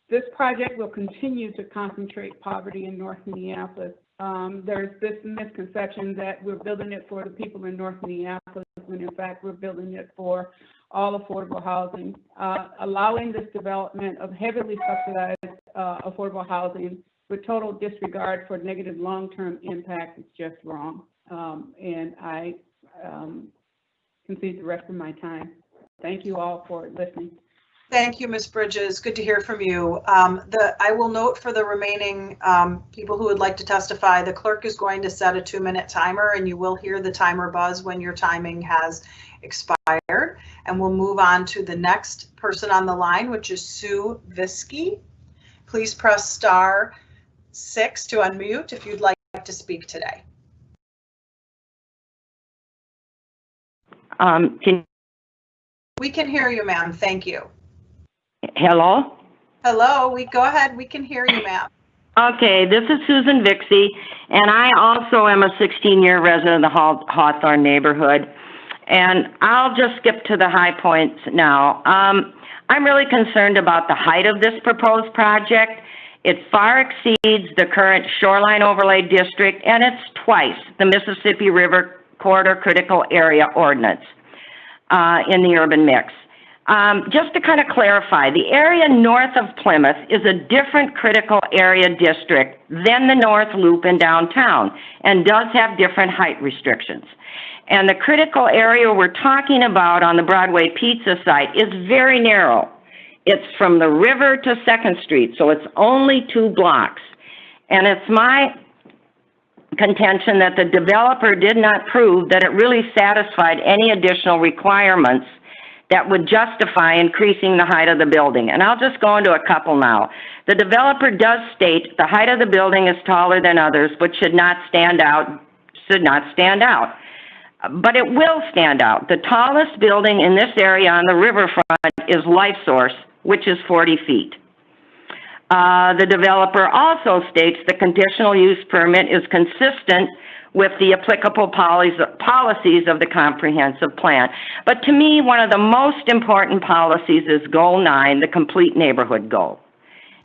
This project will continue to concentrate poverty in North Minneapolis. There's this misconception that we're building it for the people in North Minneapolis, when in fact we're building it for all affordable housing. Allowing this development of heavily subsidized affordable housing with total disregard for negative long-term impact is just wrong. And I concede the rest of my time. Thank you all for listening. Thank you, Ms. Bridges. Good to hear from you. I will note for the remaining people who would like to testify, the clerk is going to set a 2-minute timer, and you will hear the timer buzz when your timing has expired. And we'll move on to the next person on the line, which is Sue Viski. Please press *6 to unmute if you'd like to speak today. We can hear you, ma'am. Thank you. Hello? Hello, go ahead. We can hear you, ma'am. Okay, this is Susan Vixie, and I also am a 16-year resident of the Hawthorne neighborhood. And I'll just skip to the high points now. I'm really concerned about the height of this proposed project. It far exceeds the current shoreline overlay district, and it's twice the Mississippi River Corridor Critical Area Ordinance in the urban mix. Just to kind of clarify, the area north of Plymouth is a different critical area district than the North Loop in downtown and does have different height restrictions. And the critical area we're talking about on the Broadway Pizza site is very narrow. It's from the river to 2nd Street, so it's only 2 blocks. And it's my contention that the developer did not prove that it really satisfied any additional requirements that would justify increasing the height of the building. And I'll just go into a couple now. The developer does state the height of the building is taller than others, but should not stand out. But it will stand out. The tallest building in this area on the riverfront is Life Source, which is 40 feet. The developer also states the conditional use permit is consistent with the applicable policies of the comprehensive plan. But to me, one of the most important policies is Goal 9, the complete neighborhood goal.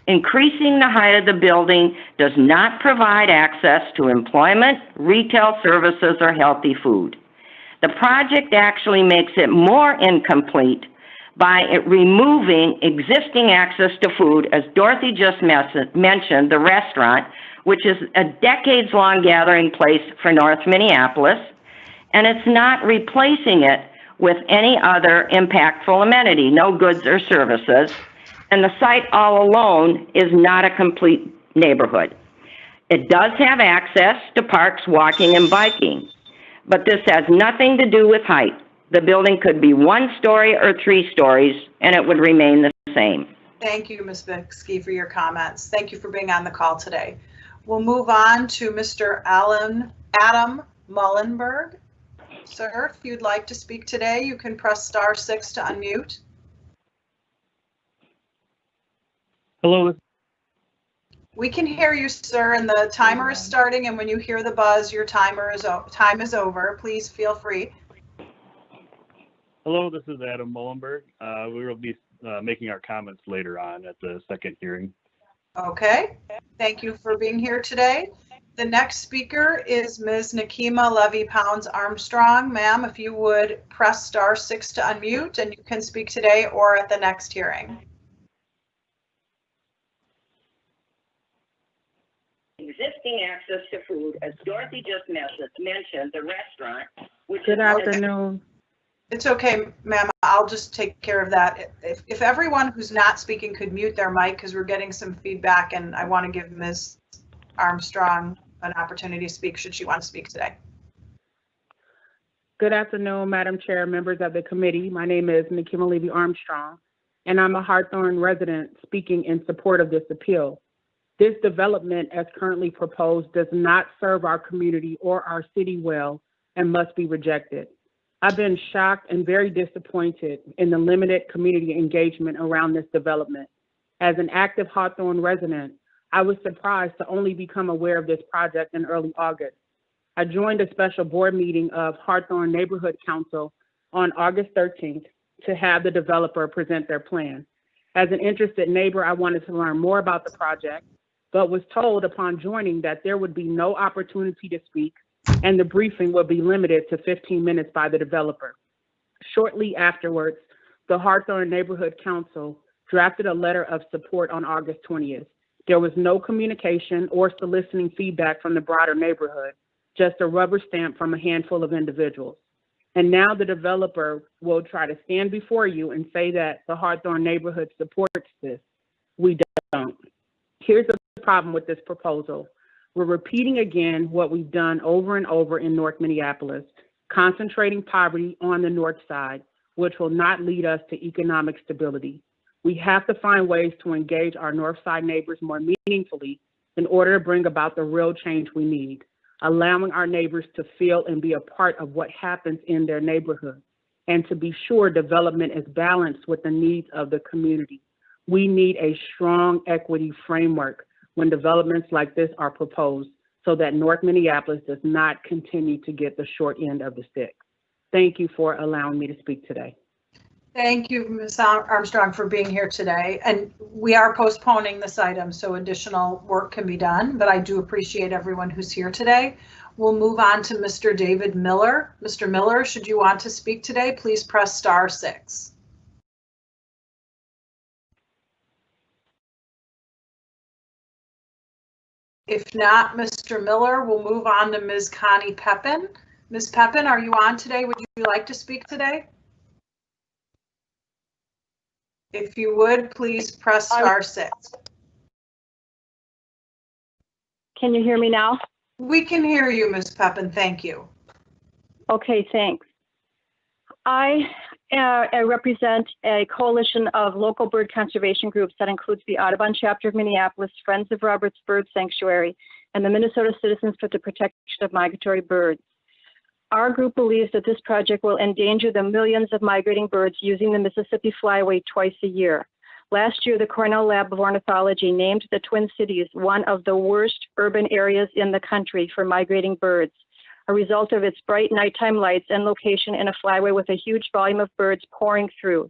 Increasing the height of the building does not provide access to employment, retail services, or healthy food. The project actually makes it more incomplete by removing existing access to food, as Dorothy just mentioned, the restaurant, which is a decades-long gathering place for North Minneapolis, and it's not replacing it with any other impactful amenity, no goods or services, and the site all alone is not a complete neighborhood. It does have access to parks, walking, and biking, but this has nothing to do with height. The building could be 1 story or 3 stories, and it would remain the same. Thank you, Ms. Vixie, for your comments. Thank you for being on the call today. We'll move on to Mr. Adam Mullenberg. Sir, if you'd like to speak today, you can press *6 to unmute. Hello. We can hear you, sir, and the timer is starting, and when you hear the buzz, your time is over. Please feel free. Hello, this is Adam Mullenberg. We will be making our comments later on at the second hearing. Okay, thank you for being here today. The next speaker is Ms. Nakima Levy-Pounds Armstrong. Ma'am, if you would press *6 to unmute, and you can speak today or at the next hearing. existing access to food, as Dorothy just mentioned, the restaurant, which Good is afternoon. It's okay, ma'am. I'll just take care of that. If everyone who's not speaking could mute their mic, because we're getting some feedback, and I want to give Ms. Armstrong an opportunity to speak should she want to speak today. Good afternoon, Madam Chair, members of the committee. My name is Nikema Levy Armstrong, and I'm a Hawthorne resident speaking in support of this appeal. This development, as currently proposed, does not serve our community or our city well and must be rejected. I've been shocked and very disappointed in the limited community engagement around this development. As an active Hawthorne resident, I was surprised to only become aware of this project in early August. I joined a special board meeting of Hawthorne Neighborhood Council on August 13th to have the developer present their plan. As an interested neighbor, I wanted to learn more about the project, but was told upon joining that there would be no opportunity to speak and the briefing would be limited to 15 minutes by the developer. Shortly afterwards, the Hawthorne Neighborhood Council drafted a letter of support on August 20th. There was no communication or soliciting feedback from the broader neighborhood, just a rubber stamp from a handful of individuals. And now the developer will try to stand before you and say that the Hawthorne neighborhood supports this. We don't. Here's the problem with this proposal. We're repeating again what we've done over and over in North Minneapolis, concentrating poverty on the north side, which will not lead us to economic stability. We have to find ways to engage our north side neighbors more meaningfully in order to bring about the real change we need, allowing our neighbors to feel and be a part of what happens in their neighborhood, and to be sure development is balanced with the needs of the community. We need a strong equity framework when developments like this are proposed so that North Minneapolis does not continue to get the short end of the stick. Thank you for allowing me to speak today. Thank you, Ms. Armstrong, for being here today. And we are postponing this item so additional work can be done, but I do appreciate everyone who's here today. We'll move on to Mr. David Miller. Mr. Miller, should you want to speak today, please press *6. If not, Mr. Miller, we'll move on to Ms. Connie Pepin. Ms. Pepin, are you on today? Would you like to speak today? If you would, please press *6. Can you hear me now? We can hear you, Ms. Pepin. Thank you. Okay, thanks. I represent a coalition of local bird conservation groups that includes the Audubon chapter of Minneapolis, Friends of Roberts Bird Sanctuary, and the Minnesota Citizens for the Protection of Migratory Birds. Our group believes that this project will endanger the millions of migrating birds using the Mississippi Flyway twice a year. Last year, the Cornell Lab of Ornithology named the Twin Cities one of the worst urban areas in the country for migrating birds, a result of its bright nighttime lights and location in a flyway with a huge volume of birds pouring through.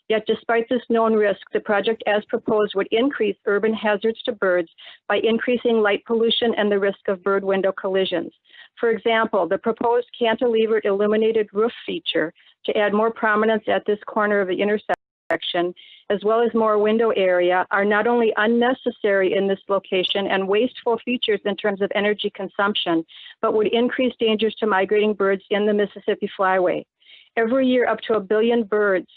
Yet despite this known risk, the project as proposed would increase urban hazards to birds by increasing light pollution and the risk of bird window collisions. For example, the proposed cantilevered illuminated roof feature to add more prominence at this corner of the intersection, as well as more window area, are not only unnecessary in this location and wasteful features in terms of energy consumption, but would increase dangers to migrating birds in the Mississippi Flyway. Every year, up to 1 billion birds,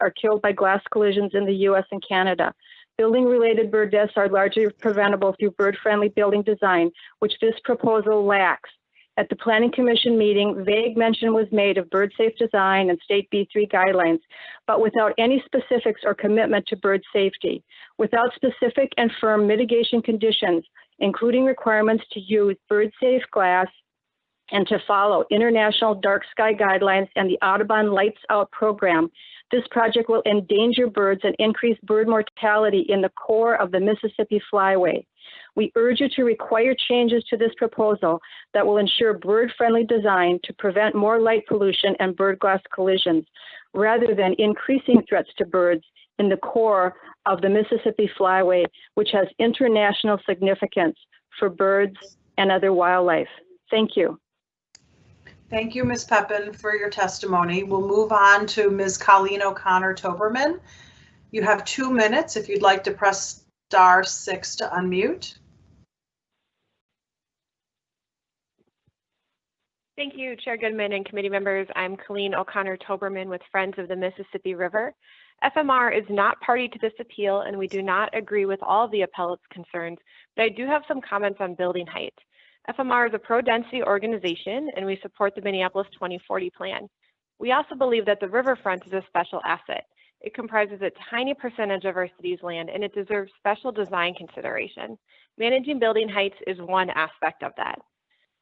are killed by glass collisions in the US and Canada. Building-related bird deaths are largely preventable through bird-friendly building design, which this proposal lacks. At the Planning Commission meeting, vague mention was made of bird-safe design and state B3 guidelines, but without any specifics or commitment to bird safety. Without specific and firm mitigation conditions, including requirements to use bird-safe glass and to follow international dark sky guidelines and the Audubon Lights Out program, this project will endanger birds and increase bird mortality in the core of the Mississippi Flyway. We urge you to require changes to this proposal that will ensure bird-friendly design to prevent more light pollution and bird glass collisions, rather than increasing threats to birds in the core of the Mississippi Flyway, which has international significance for birds and other wildlife. Thank you. Thank you, Ms. Pepin, for your testimony. We'll move on to Ms. Colleen O'Connor Toberman. You have 2 minutes if you'd like to press *6 to unmute. Thank you, Chair Goodman and committee members. I'm Colleen O'Connor Toberman with Friends of the Mississippi River. FMR is not party to this appeal, and we do not agree with all of the appellate's concerns, but I do have some comments on building height. FMR is a pro-density organization, and we support the Minneapolis 2040 plan. We also believe that the riverfront is a special asset. It comprises a tiny percentage of our city's land, and it deserves special design consideration. Managing building heights is one aspect of that.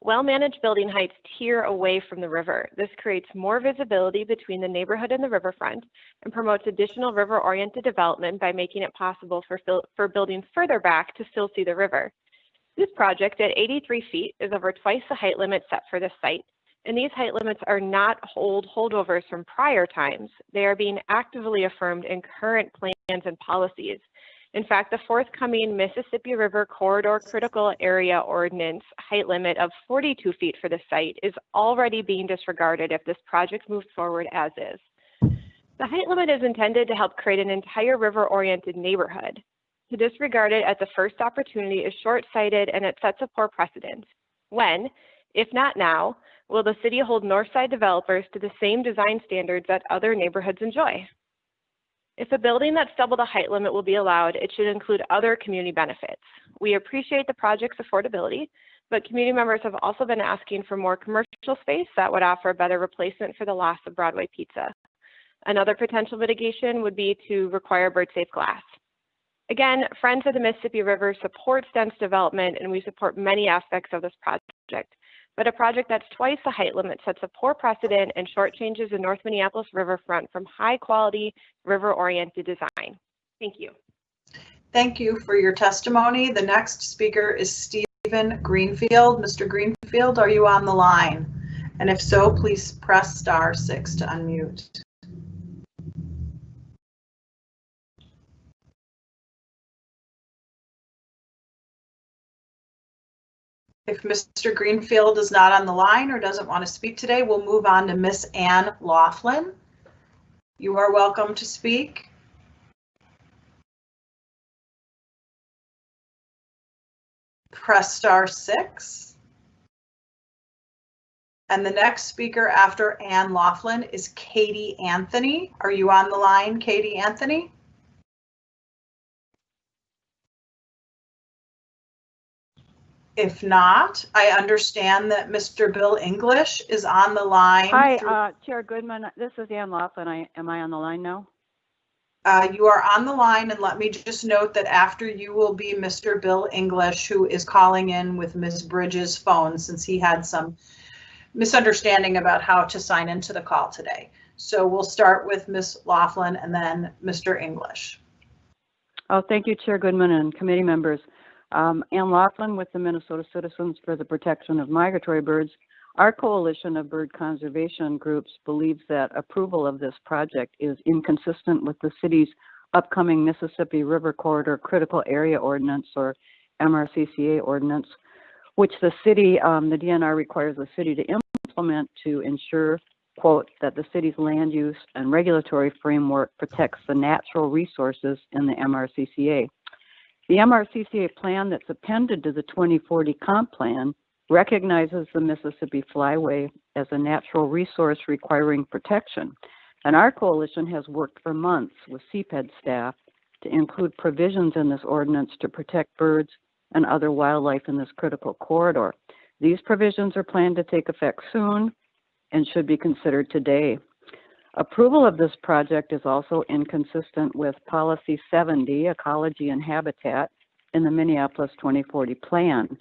Well-managed building heights tier away from the river. This creates more visibility between the neighborhood and the riverfront and promotes additional river-oriented development by making it possible for buildings further back to still see the river. This project at 83 feet is over twice the height limit set for this site. And these height limits are not holdovers from prior times. They are being actively affirmed in current plans and policies. In fact, the forthcoming Mississippi River Corridor Critical Area Ordinance height limit of 42 feet for the site is already being disregarded if this project moves forward as is. The height limit is intended to help create an entire river-oriented neighborhood. To disregard it at the first opportunity is short-sighted, and it sets a poor precedent. When, if not now, will the city hold Northside developers to the same design standards that other neighborhoods enjoy? If a building that's double the height limit will be allowed, it should include other community benefits. We appreciate the project's affordability, but community members have also been asking for more commercial space that would offer a better replacement for the loss of Broadway pizza. Another potential mitigation would be to require bird-safe glass. Again, Friends of the Mississippi River supports dense development, and we support many aspects of this project. But a project that's twice the height limit sets a poor precedent and shortchanges the North Minneapolis riverfront from high-quality, river-oriented design. Thank you. Thank you for your testimony. The next speaker is Stephen Greenfield. Mr. Greenfield, are you on the line? And if so, please press *6 to unmute. If Mr. Greenfield is not on the line or doesn't want to speak today, we'll move on to Miss Ann Laughlin. You are welcome to speak. Press *6. And the next speaker after Ann Laughlin is Katie Anthony. Are you on the line, Katie Anthony? If not, I understand that Mr. Bill English is on the line. Hi, Chair Goodman. This is Ann Laughlin. Am I on the line now? You are on the line, and let me just note that after you will be Mr. Bill English, who is calling in with Ms. Bridges' phone since he had some misunderstanding about how to sign into the call today. So we'll start with Ms. Laughlin and then Mr. English. Oh, thank you, Chair Goodman and committee members. Ann Laughlin with the Minnesota Citizens for the Protection of Migratory Birds. Our coalition of bird conservation groups believes that approval of this project is inconsistent with the city's upcoming Mississippi River Corridor Critical Area Ordinance, or MRCCA ordinance, which the city, the DNR requires the city to implement to ensure, quote, that the city's land use and regulatory framework protects the natural resources in the MRCCA. The MRCCA plan that's appended to the 2040 comp plan recognizes the Mississippi Flyway as a natural resource requiring protection, and our coalition has worked for months with CPED staff to include provisions in this ordinance to protect birds and other wildlife in this critical corridor. These provisions are planned to take effect soon and should be considered today. Approval of this project is also inconsistent with Policy 70, Ecology and Habitat, in the Minneapolis 2040 plan.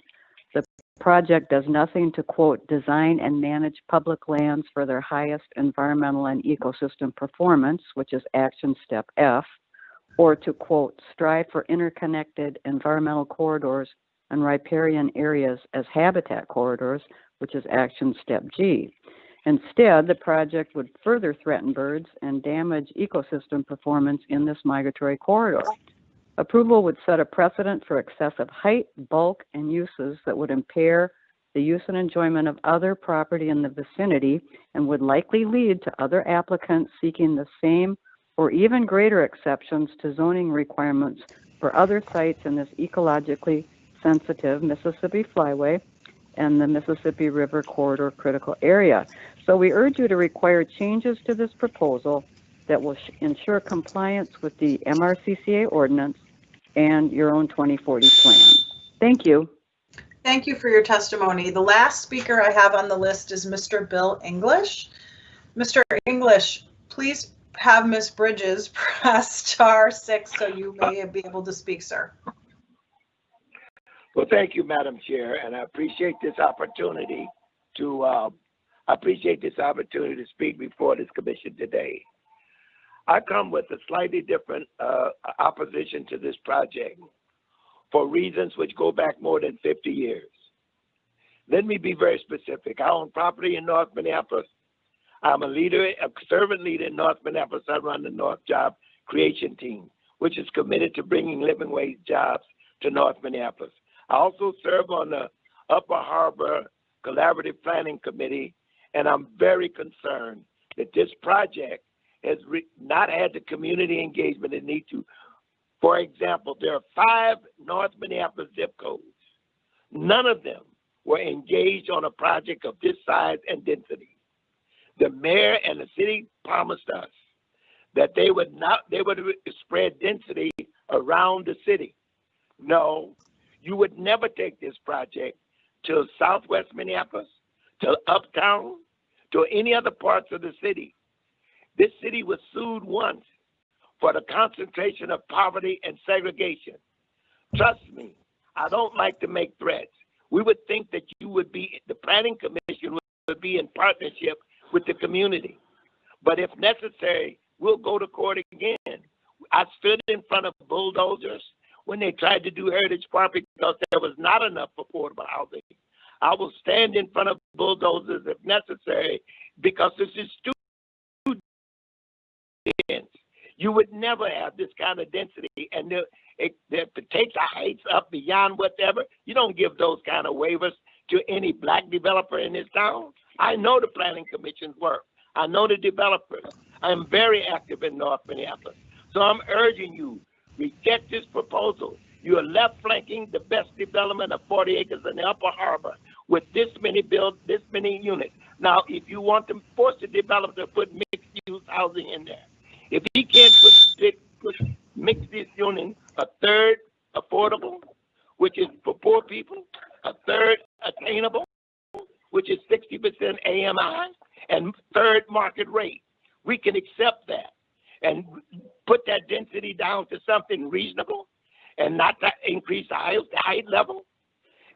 The project does nothing to, quote, design and manage public lands for their highest environmental and ecosystem performance, which is action step F, or to, quote, strive for interconnected environmental corridors and riparian areas as habitat corridors, which is action step G. Instead, the project would further threaten birds and damage ecosystem performance in this migratory corridor. Approval would set a precedent for excessive height, bulk, and uses that would impair the use and enjoyment of other property in the vicinity and would likely lead to other applicants seeking the same or even greater exceptions to zoning requirements for other sites in this ecologically sensitive Mississippi Flyway, and the Mississippi River Corridor Critical Area. So we urge you to require changes to this proposal that will ensure compliance with the MRCCA ordinance and your own 2040 plan. Thank you. Thank you for your testimony. The last speaker I have on the list is Mr. Bill English. Mr. English, please have Ms. Bridges press *6 so you may be able to speak, sir. Well, thank you, Madam Chair, and I appreciate this opportunity to speak before this commission today. I come with a slightly different opposition to this project for reasons which go back more than 50 years. Let me be very specific. I own property in North Minneapolis. I'm a servant leader in North Minneapolis. I run the North Job Creation Team, which is committed to bringing living wage jobs to North Minneapolis. I also serve on the Upper Harbor Collaborative Planning Committee, and I'm very concerned that this project has not had the community engagement it needs to. For example, there are 5 North Minneapolis zip codes. None of them were engaged on a project of this size and density. The mayor and the city promised us that they would spread density around the city. No, you would never take this project to Southwest Minneapolis, to Uptown, to any other parts of the city. This city was sued once for the concentration of poverty and segregation. Trust me, I don't like to make threats. We would think that the Planning Commission would be in partnership with the community. But if necessary, we'll go to court again. I stood in front of bulldozers when they tried to do Heritage Park because there was not enough affordable housing. I will stand in front of bulldozers if necessary because this is stupid. You would never have this kind of density, and if it takes the heights up beyond whatever, you don't give those kind of waivers to any black developer in this town. I know the Planning Commission's work. I know the developers. I'm very active in North Minneapolis. So I'm urging you, reject this proposal. You are left flanking the best development of 40 acres in the Upper Harbor with this many units. Now, if you want to force the developer to put mixed-use housing in there, if he can't put mixed-use units, a third affordable, which is for poor people, a third attainable, which is 60% AMI, and third market rate, we can accept that and put that density down to something reasonable and not to increase the height level,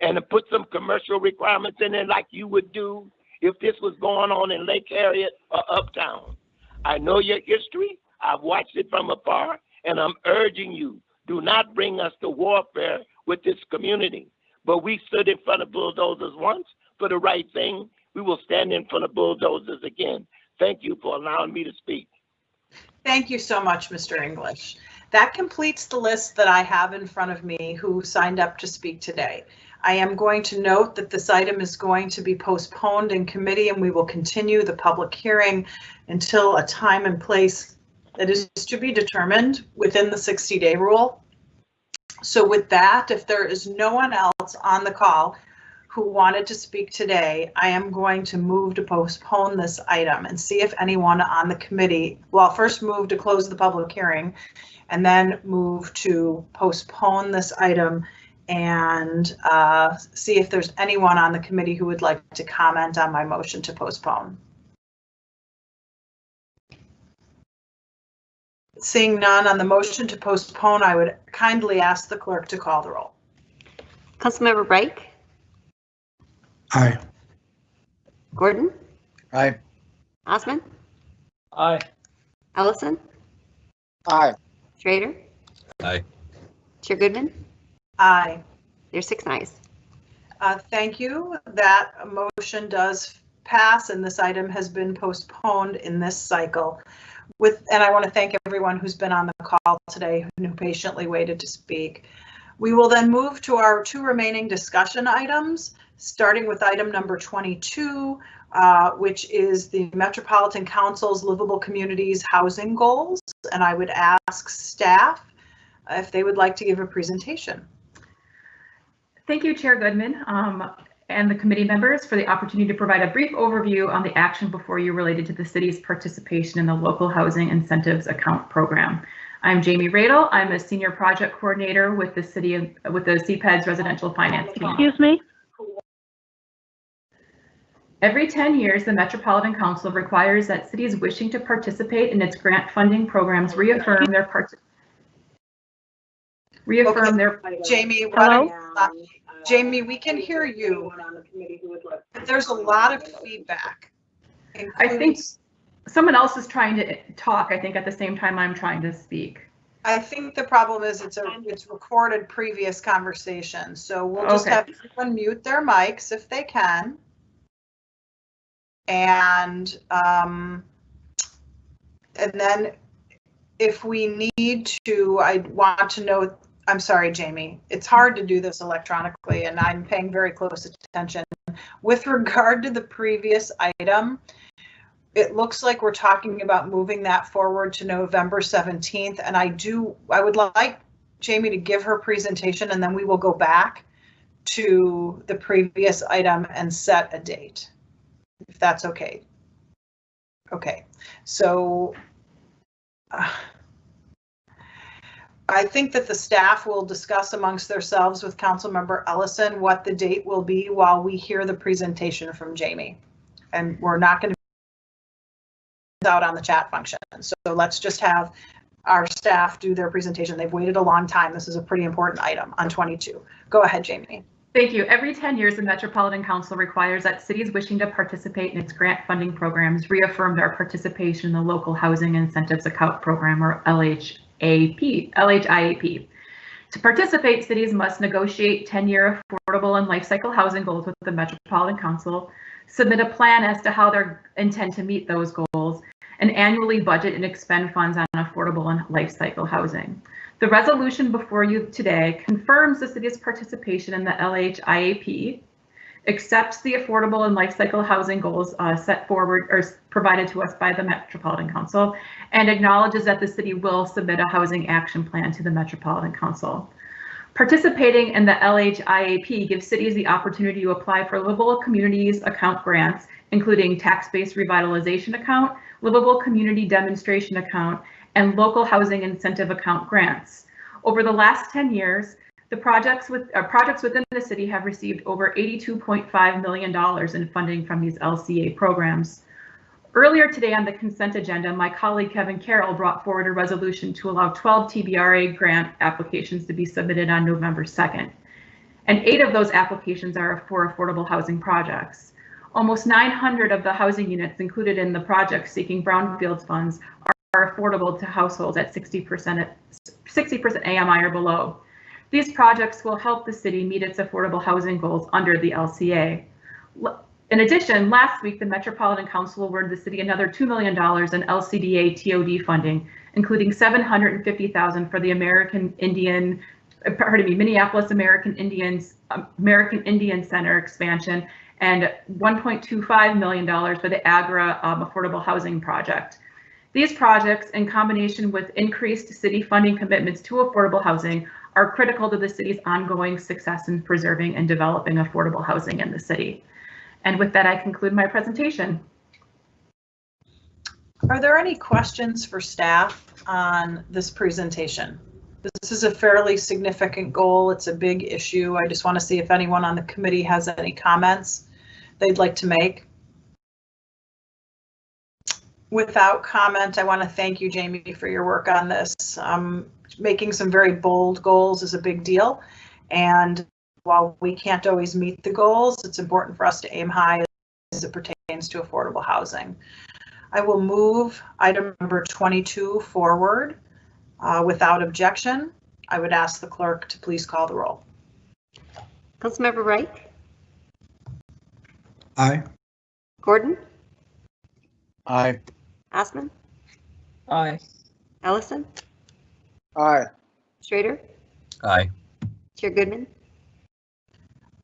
and to put some commercial requirements in there like you would do if this was going on in Lake Harriet or Uptown. I know your history. I've watched it from afar, and I'm urging you, do not bring us to warfare with this community. But we stood in front of bulldozers once for the right thing. We will stand in front of bulldozers again. Thank you for allowing me to speak. Thank you so much, Mr. English. That completes the list that I have in front of me who signed up to speak today. I am going to note that this item is going to be postponed in committee, and we will continue the public hearing until a time and place that is to be determined within the 60-day rule. So with that, if there is no one else on the call who wanted to speak today, I am going to move to postpone this item and see if anyone on the committee, well, first move to close the public hearing and then move to postpone this item and see if there's anyone on the committee who would like to comment on my motion to postpone. Seeing none on the motion to postpone, I would kindly ask the clerk to call the roll. Councilmember Reich? Aye. Gordon? Aye. Osman? Aye. Ellison? Aye. Schrader? Aye. Chair Goodman? Aye. There's 6 ayes. Thank you. That motion does pass, and this item has been postponed in this cycle. And I want to thank everyone who's been on the call today who patiently waited to speak. We will then move to our 2 remaining discussion items, starting with item number 22, which is the Metropolitan Council's Livable Communities Housing Goals. And I would ask staff if they would like to give a presentation. Thank you, Chair Goodman. and the committee members for the opportunity to provide a brief overview on the action before you related to the city's participation in the Local Housing Incentives Account Program. I'm Jamie Radel. I'm a senior project coordinator with the CPED's residential finance team. Excuse me? Every 10 years, the Metropolitan Council requires that cities wishing to participate in its grant funding programs reaffirm their Jamie, Jamie, we can hear you. There's a lot of feedback. I think someone else is trying to talk, I think, at the same time I'm trying to speak. I think the problem is it's recorded previous conversation. So we'll just have everyone mute their mics if they can. And then if we need to, I want to know, I'm sorry, Jamie, it's hard to do this electronically and I'm paying very close attention. With regard to the previous item, it looks like we're talking about moving that forward to November 17th. And I would like Jamie to give her presentation and then we will go back to the previous item and set a date, if that's okay. Okay, so I think that the staff will discuss amongst themselves with Councilmember Ellison what the date will be while we hear the presentation from Jamie. And we're not going to be out on the chat function. So let's just have our staff do their presentation. They've waited a long time. This is a pretty important item on 22. Go ahead, Jamie. Thank you. Every 10 years, the Metropolitan Council requires that cities wishing to participate in its grant funding programs reaffirm their participation in the Local Housing Incentives Account Program, or LHIAP. To participate, cities must negotiate 10-year affordable and life cycle housing goals with the Metropolitan Council, submit a plan as to how they intend to meet those goals, and annually budget and expend funds on affordable and life cycle housing. The resolution before you today confirms the city's participation in the LHIAP, accepts the affordable and life cycle housing goals set forward or provided to us by the Metropolitan Council, and acknowledges that the city will submit a housing action plan to the Metropolitan Council. Participating in the LHIAP gives cities the opportunity to apply for livable communities account grants, including tax-based revitalization account, livable community demonstration account, and local housing incentive account grants. Over the last 10 years, the projects within the city have received over $82.5 million in funding from these LCA programs. Earlier today on the consent agenda, my colleague Kevin Carroll brought forward a resolution to allow 12 TBRA grant applications to be submitted on November 2nd. And 8 of those applications are for affordable housing projects. Almost 900 of the housing units included in the project seeking brownfields funds are affordable to households at 60% AMI or below. These projects will help the city meet its affordable housing goals under the LCA. In addition, last week, the Metropolitan Council awarded the city another $2 million in LCDA TOD funding, including $750,000 for the Minneapolis American Indian Center expansion and $1.25 million for the Agra affordable housing project. These projects, in combination with increased city funding commitments to affordable housing, are critical to the city's ongoing success in preserving and developing affordable housing in the city. And with that, I conclude my presentation. Are there any questions for staff on this presentation? This is a fairly significant goal. It's a big issue. I just want to see if anyone on the committee has any comments they'd like to make. Without comment, I want to thank you, Jamie, for your work on this. Making some very bold goals is a big deal. And while we can't always meet the goals, it's important for us to aim high as it pertains to affordable housing. I will move item number 22 forward without objection. I would ask the clerk to please call the roll. Councilmember Wright? Aye. Gordon? Aye. Osman? Aye. Ellison? Aye. Schrader? Aye. Chair Goodman?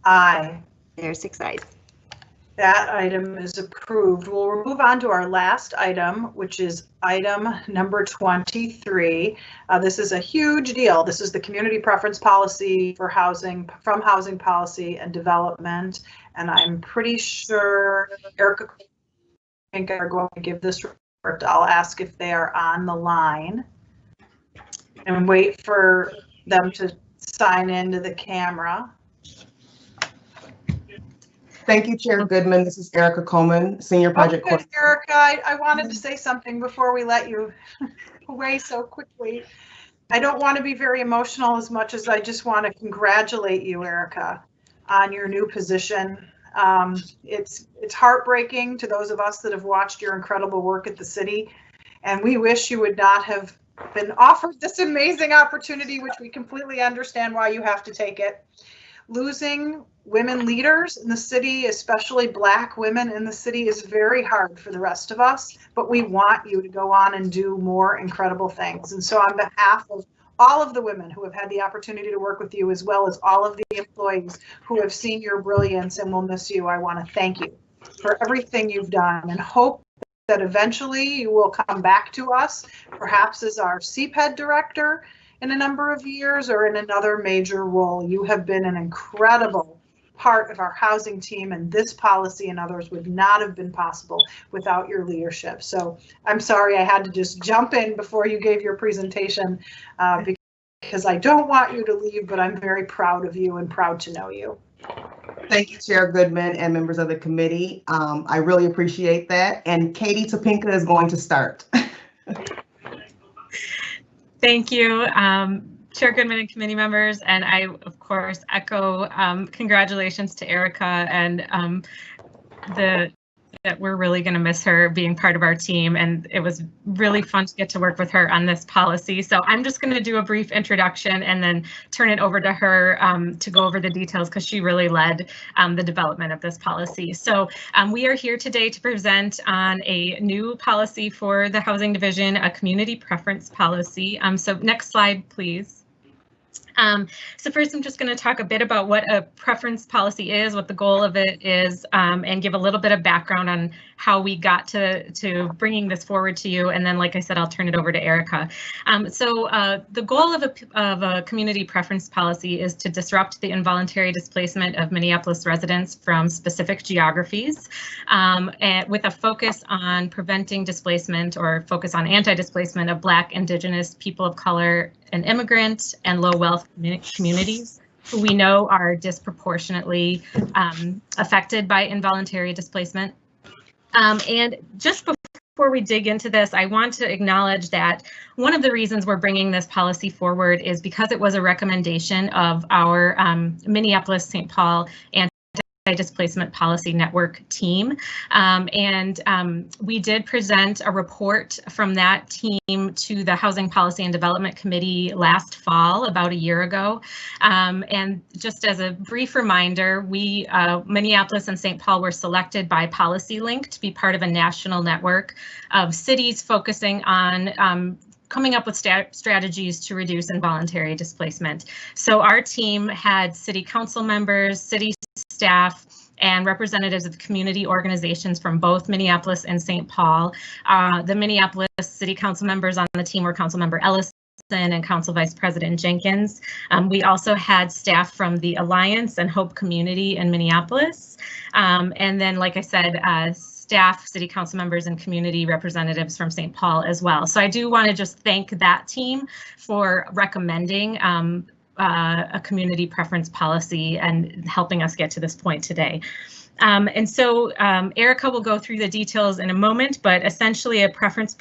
Aye. There are 6 ayes. That item is approved. We'll move on to our last item, which is item number 23. This is a huge deal. This is the community preference policy for housing, from Housing Policy and Development. And I'm pretty sure Erica and are going to give this report. I'll ask if they are on the line and wait for them to sign into the camera. Thank you, Chair Goodman. This is Erica Coleman, Senior Project Coordinator. Erica, I wanted to say something before we let you away so quickly. I don't want to be very emotional as much as I just want to congratulate you, Erica, on your new position. It's heartbreaking to those of us that have watched your incredible work at the city, and we wish you would not have been offered this amazing opportunity, which we completely understand why you have to take it. Losing women leaders in the city, especially Black women in the city, is very hard for the rest of us, but we want you to go on and do more incredible things. And so on behalf of all of the women who have had the opportunity to work with you, as well as all of the employees who have seen your brilliance and will miss you, I want to thank you for everything you've done and hope that eventually you will come back to us, perhaps as our CPED director in a number of years or in another major role. You have been an incredible part of our housing team, and this policy and others would not have been possible without your leadership. So I'm sorry I had to just jump in before you gave your presentation because I don't want you to leave, but I'm very proud of you and proud to know you. Thank you, Chair Goodman and members of the committee. I really appreciate that. And Katie Topinka is going to start. Thank you, Chair Goodman and committee members, and I, of course, echo congratulations to Erica and that we're really going to miss her being part of our team, and it was really fun to get to work with her on this policy. So I'm just going to do a brief introduction and then turn it over to her to go over the details because she really led the development of this policy. So we are here today to present on a new policy for the Housing Division, a community preference policy. So next slide, please. So first, I'm just going to talk a bit about what a preference policy is, what the goal of it is, and give a little bit of background on how we got to bringing this forward to you. And then, like I said, I'll turn it over to Erica. The goal of a community preference policy is to disrupt the involuntary displacement of Minneapolis residents from specific geographies, and with a focus on preventing displacement or focus on anti-displacement of Black, Indigenous, people of color, and immigrant and low wealth communities who we know are disproportionately affected by involuntary displacement. And just before we dig into this, I want to acknowledge that one of the reasons we're bringing this policy forward is because it was a recommendation of our Minneapolis-St. Paul Anti-Displacement Policy Network team. We did present a report from that team to the Housing Policy and Development Committee last fall, about a year ago. And just as a brief reminder, we, Minneapolis and St. Paul, were selected by PolicyLink to be part of a national network of cities focusing on coming up with strategies to reduce involuntary displacement. So our team had city council members, city staff, and representatives of community organizations from both Minneapolis and St. Paul. The Minneapolis city council members on the team were Councilmember Ellison and Council Vice President Jenkins. We also had staff from the Alliance and Hope Community in Minneapolis. And then, like I said, staff, city council members, and community representatives from St. Paul as well. So I do want to just thank that team for recommending a community preference policy and helping us get to this point today. And so Erica will go through the details in a moment, but essentially a preference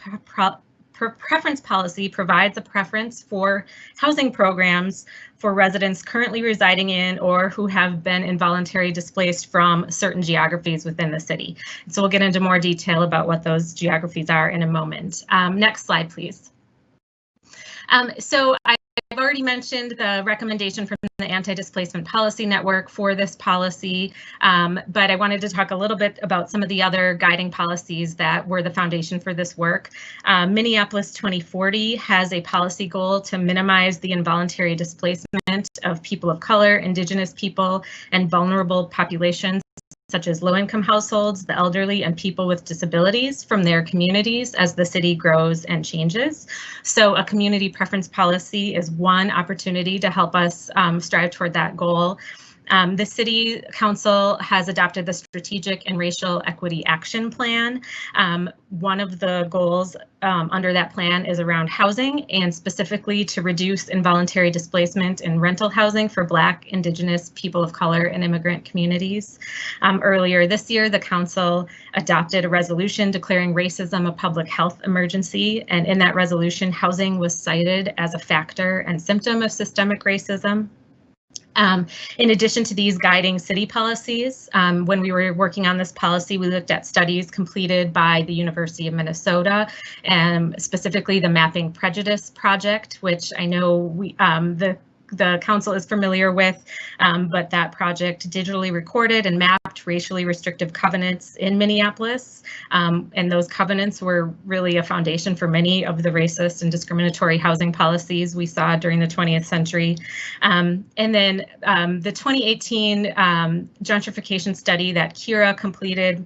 policy provides a preference for housing programs for residents currently residing in or who have been involuntarily displaced from certain geographies within the city. So we'll get into more detail about what those geographies are in a moment. Next slide, please. So I've already mentioned the recommendation from the Anti-Displacement Policy Network for this policy, but I wanted to talk a little bit about some of the other guiding policies that were the foundation for this work. Minneapolis 2040 has a policy goal to minimize the involuntary displacement of people of color, Indigenous people, and vulnerable populations such as low-income households, the elderly, and people with disabilities from their communities as the city grows and changes. So a community preference policy is one opportunity to help us strive toward that goal. The City Council has adopted the Strategic and Racial Equity Action Plan. One of the goals under that plan is around housing, and specifically to reduce involuntary displacement in rental housing for Black, Indigenous, people of color, and immigrant communities. Earlier this year, the Council adopted a resolution declaring racism a public health emergency, and in that resolution, housing was cited as a factor and symptom of systemic racism. In addition to these guiding city policies, when we were working on this policy, we looked at studies completed by the University of Minnesota, and specifically the Mapping Prejudice Project, which I know the council is familiar with, but that project digitally recorded and mapped racially restrictive covenants in Minneapolis. And those covenants were really a foundation for many of the racist and discriminatory housing policies we saw during the 20th century. And then the 2018 gentrification study that Kira completed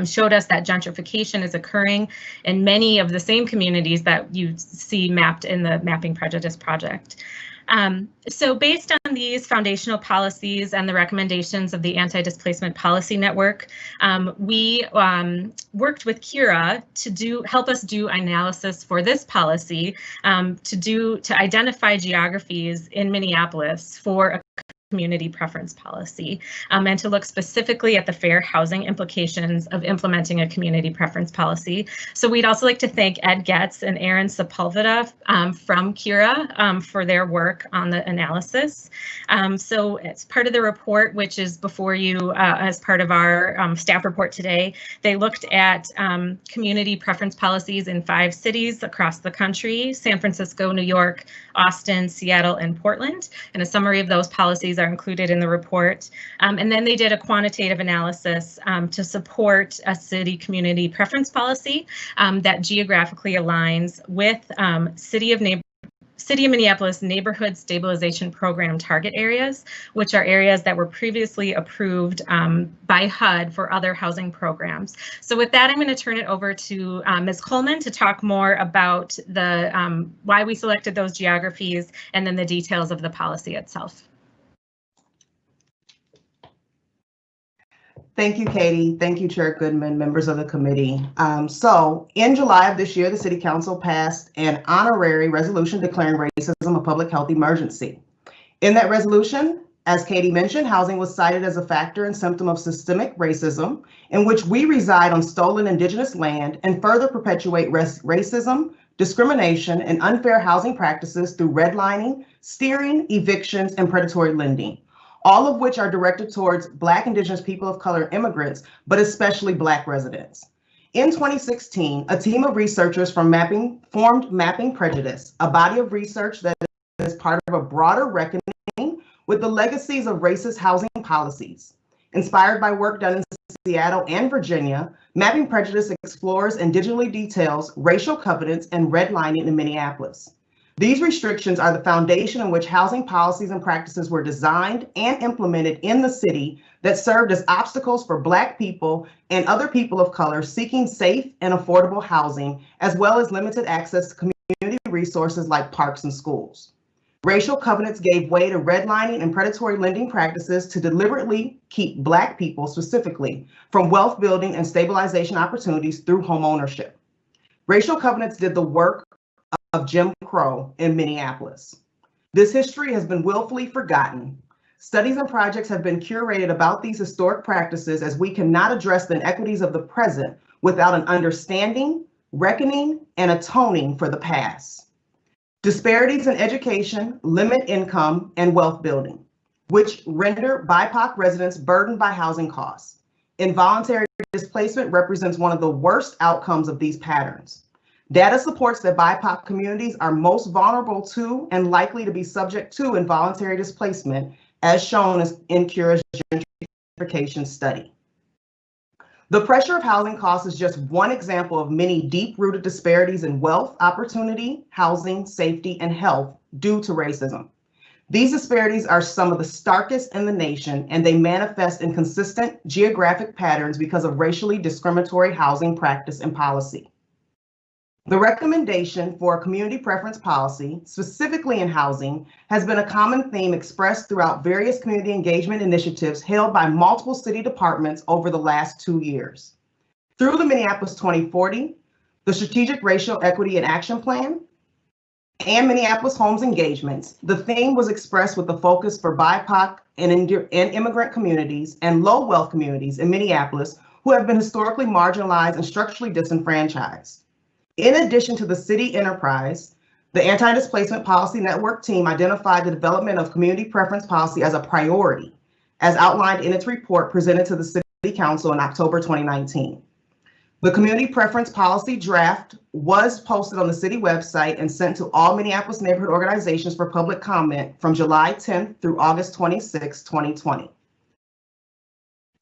showed us that gentrification is occurring in many of the same communities that you see mapped in the Mapping Prejudice Project. So based on these foundational policies and the recommendations of the Anti-Displacement Policy Network, we worked with Kira to help us do analysis for this policy to identify geographies in Minneapolis for a community preference policy, and to look specifically at the fair housing implications of implementing a community preference policy. So we'd also like to thank Ed Getz and Aaron Sepulveda from Kira for their work on the analysis. So as part of the report, which is before you as part of our staff report today, they looked at community preference policies in 5 cities across the country: San Francisco, New York, Austin, Seattle, and Portland. And a summary of those policies are included in the report. And then they did a quantitative analysis to support a city community preference policy that geographically aligns with City of Minneapolis Neighborhood Stabilization Program target areas, which are areas that were previously approved by HUD for other housing programs. So with that, I'm going to turn it over to Ms. Coleman to talk more about the why we selected those geographies and then the details of the policy itself. Thank you, Katie. Thank you, Chair Goodman, members of the committee. So in July of this year, the City Council passed an honorary resolution declaring racism a public health emergency. In that resolution, as Katie mentioned, housing was cited as a factor and symptom of systemic racism, in which we reside on stolen Indigenous land and further perpetuate racism, discrimination, and unfair housing practices through redlining, steering, evictions, and predatory lending, all of which are directed towards Black, Indigenous, people of color, immigrants, but especially Black residents. In 2016, a team of researchers formed Mapping Prejudice, a body of research that is part of a broader reckoning with the legacies of racist housing policies. Inspired by work done in Seattle and Virginia, Mapping Prejudice explores and digitally details racial covenants and redlining in Minneapolis. These restrictions are the foundation in which housing policies and practices were designed and implemented in the city that served as obstacles for Black people and other people of color seeking safe and affordable housing, as well as limited access to community resources like parks and schools. Racial covenants gave way to redlining and predatory lending practices to deliberately keep Black people specifically from wealth building and stabilization opportunities through home ownership. Racial covenants did the work of Jim Crow in Minneapolis. This history has been willfully forgotten. Studies and projects have been curated about these historic practices, as we cannot address the inequities of the present without an understanding, reckoning, and atoning for the past. Disparities in education limit income and wealth building, which render BIPOC residents burdened by housing costs. Involuntary displacement represents one of the worst outcomes of these patterns. Data supports that BIPOC communities are most vulnerable to and likely to be subject to involuntary displacement, as shown in Kira's Gentrification Study. The pressure of housing costs is just one example of many deep-rooted disparities in wealth, opportunity, housing, safety, and health due to racism. These disparities are some of the starkest in the nation, and they manifest in consistent geographic patterns because of racially discriminatory housing practice and policy. The recommendation for a community preference policy, specifically in housing, has been a common theme expressed throughout various community engagement initiatives held by multiple city departments over the last 2 years. Through the Minneapolis 2040, the Strategic Racial Equity and Action Plan, and Minneapolis Homes engagements, the theme was expressed with the focus for BIPOC and immigrant communities and low wealth communities in Minneapolis who have been historically marginalized and structurally disenfranchised. In addition to the city enterprise, the Anti-Displacement Policy Network team identified the development of community preference policy as a priority, as outlined in its report presented to the City Council in October 2019. The community preference policy draft was posted on the city website and sent to all Minneapolis neighborhood organizations for public comment from July 10th through August 26, 2020.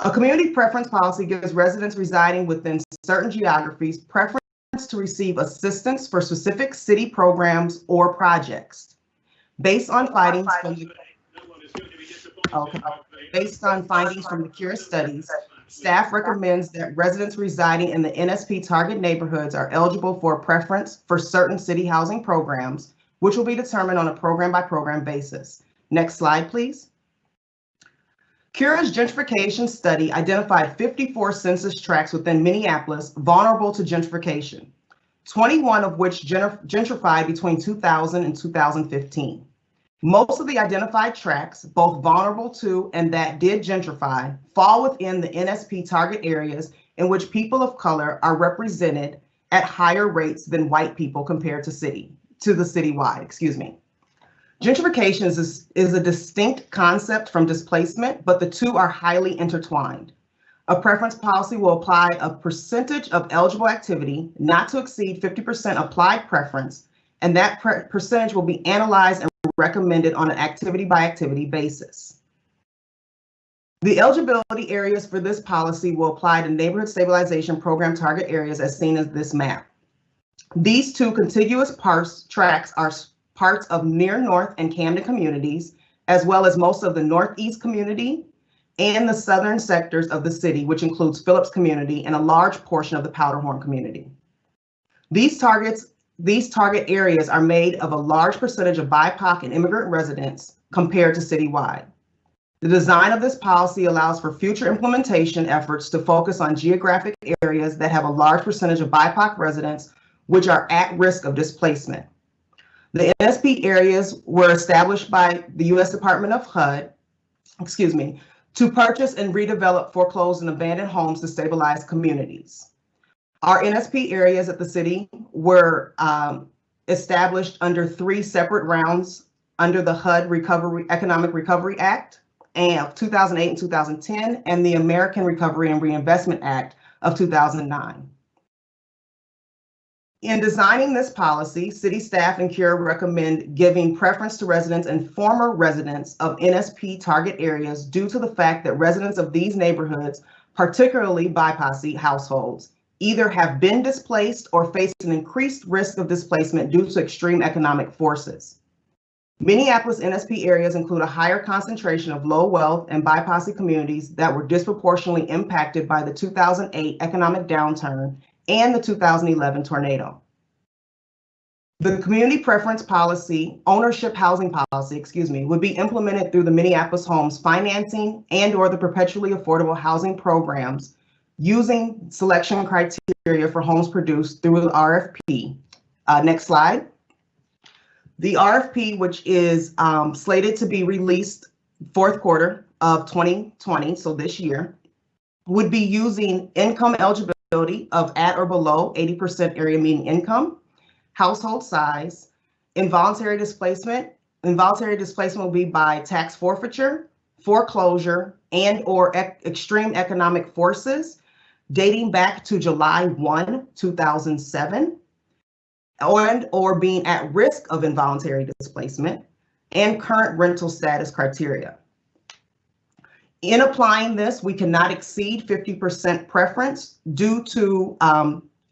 A community preference policy gives residents residing within certain geographies preference to receive assistance for specific city programs or projects. Based on findings from the CURE studies, staff recommends that residents residing in the NSP target neighborhoods are eligible for a preference for certain city housing programs, which will be determined on a program-by-program basis. Next slide, please. CURE's gentrification study identified 54 census tracts within Minneapolis vulnerable to gentrification, 21 of which gentrified between 2000 and 2015. Most of the identified tracts, both vulnerable to and that did gentrify, fall within the NSP target areas in which people of color are represented at higher rates than white people compared to the citywide. Gentrification is a distinct concept from displacement, but the two are highly intertwined. A preference policy will apply a percentage of eligible activity not to exceed 50% applied preference, and that percentage will be analyzed and recommended on an activity-by-activity basis. The eligibility areas for this policy will apply to neighborhood stabilization program target areas as seen as this map. These two contiguous tracts are parts of near North and Camden communities, as well as most of the Northeast community and the southern sectors of the city, which includes Phillips community and a large portion of the Powderhorn community. These target areas are made of a large percentage of BIPOC and immigrant residents compared to citywide. The design of this policy allows for future implementation efforts to focus on geographic areas that have a large percentage of BIPOC residents, which are at risk of displacement. The NSP areas were established by the U.S. Department of HUD, to purchase and redevelop foreclosed and abandoned homes to stabilize communities. Our NSP areas at the city were established under 3 separate rounds under the HUD Economic Recovery Act of 2008 and 2010, and the American Recovery and Reinvestment Act of 2009. In designing this policy, city staff and CURE recommend giving preference to residents and former residents of NSP target areas due to the fact that residents of these neighborhoods, particularly BIPOC households, either have been displaced or face an increased risk of displacement due to extreme economic forces. Minneapolis NSP areas include a higher concentration of low wealth and BIPOC communities that were disproportionately impacted by the 2008 economic downturn and the 2011 tornado. The community preference policy, ownership housing policy, would be implemented through the Minneapolis Homes financing and/or the perpetually affordable housing programs using selection criteria for homes produced through the RFP. Next slide. The RFP, which is slated to be released fourth quarter of 2020, so this year, would be using income eligibility of at or below 80% area median income, household size, involuntary displacement. Involuntary displacement will be by tax forfeiture, foreclosure, and/or extreme economic forces dating back to July 1, 2007, and/or being at risk of involuntary displacement, and current rental status criteria. In applying this, we cannot exceed 50% preference due to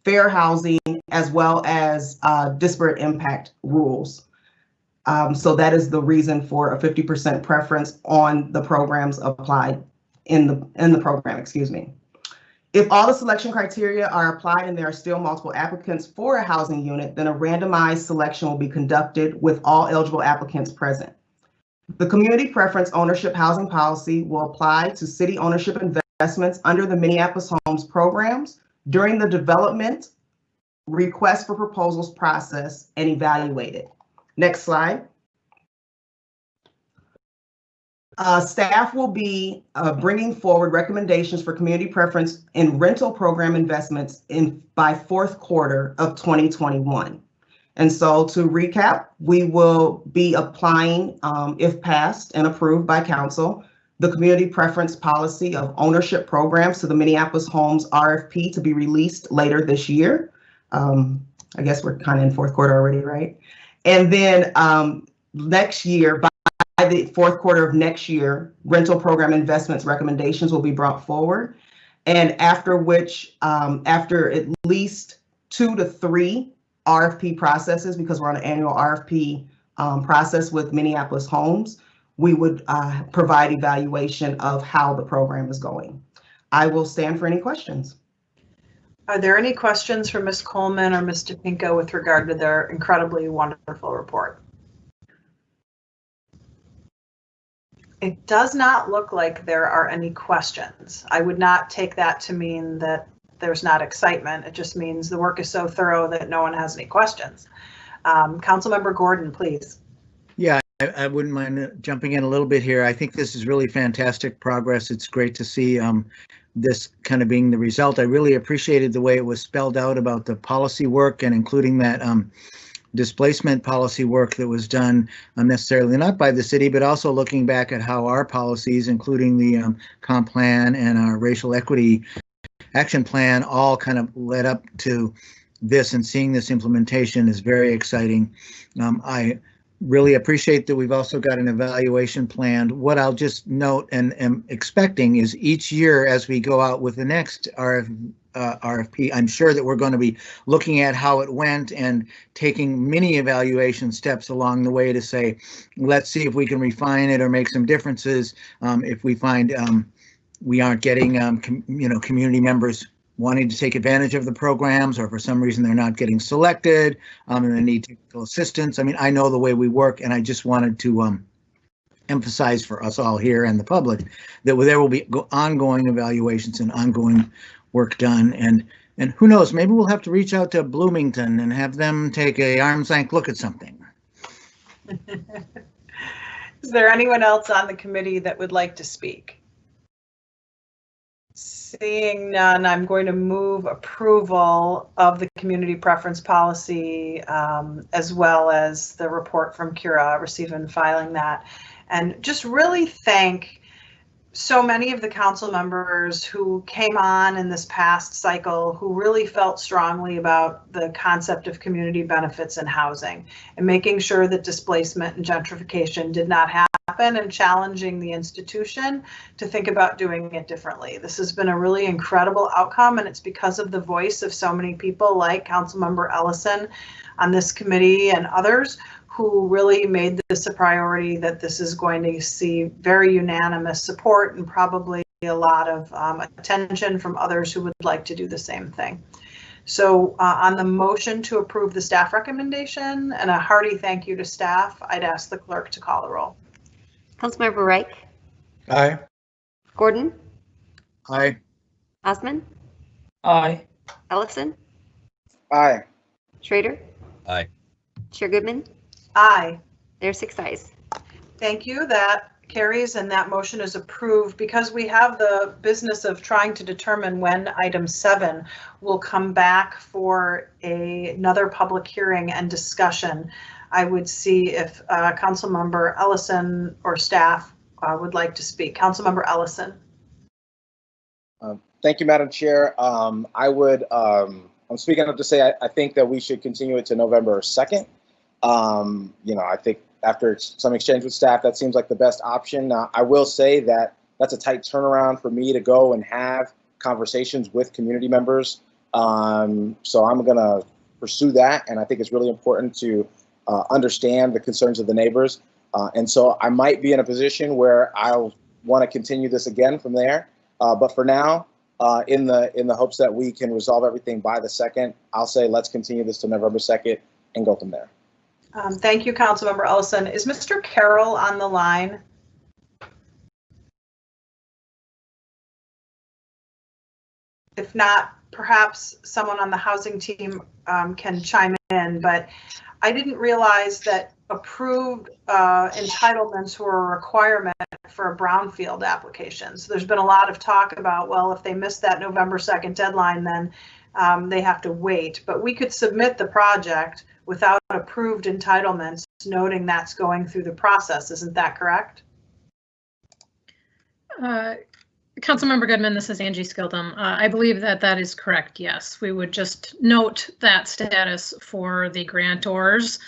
fair housing as well as disparate impact rules. So that is the reason for a 50% preference on the programs applied in the program, excuse me. If all the selection criteria are applied and there are still multiple applicants for a housing unit, then a randomized selection will be conducted with all eligible applicants present. The community preference ownership housing policy will apply to city ownership investments under the Minneapolis Homes programs during the development, request for proposals process, and evaluated. Next slide. Staff will be bringing forward recommendations for community preference in rental program investments by fourth quarter of 2021. And so to recap, we will be applying, if passed and approved by council, the community preference policy of ownership programs to the Minneapolis Homes RFP to be released later this year. I guess we're kind of in fourth quarter already, right? And then next year, by the fourth quarter of next year, rental program investments recommendations will be brought forward. And after which, after at least 2 to 3 RFP processes, because we're on an annual RFP process with Minneapolis Homes, we would provide evaluation of how the program is going. I will stand for any questions. Are there any questions for Ms. Coleman or Mr. Pinko with regard to their incredibly wonderful report? It does not look like there are any questions. I would not take that to mean that there's not excitement. It just means the work is so thorough that no one has any questions. Councilmember Gordon, please. Yeah, I wouldn't mind jumping in a little bit here. I think this is really fantastic progress. It's great to see this kind of being the result. I really appreciated the way it was spelled out about the policy work and including that displacement policy work that was done necessarily not by the city, but also looking back at how our policies, including the comp plan and our racial equity action plan, all kind of led up to this, and seeing this implementation is very exciting. I really appreciate that we've also got an evaluation planned. What I'll just note and am expecting is each year as we go out with the next RFP, I'm sure that we're going to be looking at how it went and taking many evaluation steps along the way to say, let's see if we can refine it or make some differences. If we find we aren't getting community members wanting to take advantage of the programs, or for some reason they're not getting selected and they need technical assistance. I mean, I know the way we work, and I just wanted to emphasize for us all here and the public that there will be ongoing evaluations and ongoing work done. And who knows, maybe we'll have to reach out to Bloomington and have them take a arm's length look at something. Is there anyone else on the committee that would like to speak? Seeing none, I'm going to move approval of the community preference policy, as well as the report from Kira, receiving and filing that. And just really thank so many of the council members who came on in this past cycle who really felt strongly about the concept of community benefits in housing and making sure that displacement and gentrification did not happen, and challenging the institution to think about doing it differently. This has been a really incredible outcome, and it's because of the voice of so many people like Councilmember Ellison on this committee and others who really made this a priority, that this is going to see very unanimous support and probably a lot of attention from others who would like to do the same thing. So on the motion to approve the staff recommendation and a hearty thank you to staff, I'd ask the clerk to call the roll. Councilmember Reich. Aye. Gordon. Aye. Osman. Aye. Ellison. Aye. Schrader. Aye. Chair Goodman. Aye. There's 6 ayes. Thank you. That carries and that motion is approved. Because we have the business of trying to determine when item 7 will come back for another public hearing and discussion, I would see if Councilmember Ellison or staff would like to speak. Councilmember Ellison. Thank you, Madam Chair. I'm speaking up to say I think that we should continue it to November 2nd. I think after some exchange with staff, that seems like the best option. I will say that that's a tight turnaround for me to go and have conversations with community members. So I'm going to pursue that. And I think it's really important to understand the concerns of the neighbors. And so I might be in a position where I'll want to continue this again from there. But for now, in the hopes that we can resolve everything by the 2nd, I'll say let's continue this to November 2nd and go from there. Thank you, Councilmember Ellison. Is Mr. Carroll on the line? If not, perhaps someone on the housing team can chime in, but I didn't realize that approved entitlements were a requirement for a brownfield application. So there's been a lot of talk about, well, if they miss that November 2nd deadline, then they have to wait. But we could submit the project without approved entitlements, noting that's going through the process. Isn't that correct? Councilmember Goodman, this is Angie Skildum. I believe that that is correct. Yes, we would just note that status for the grantors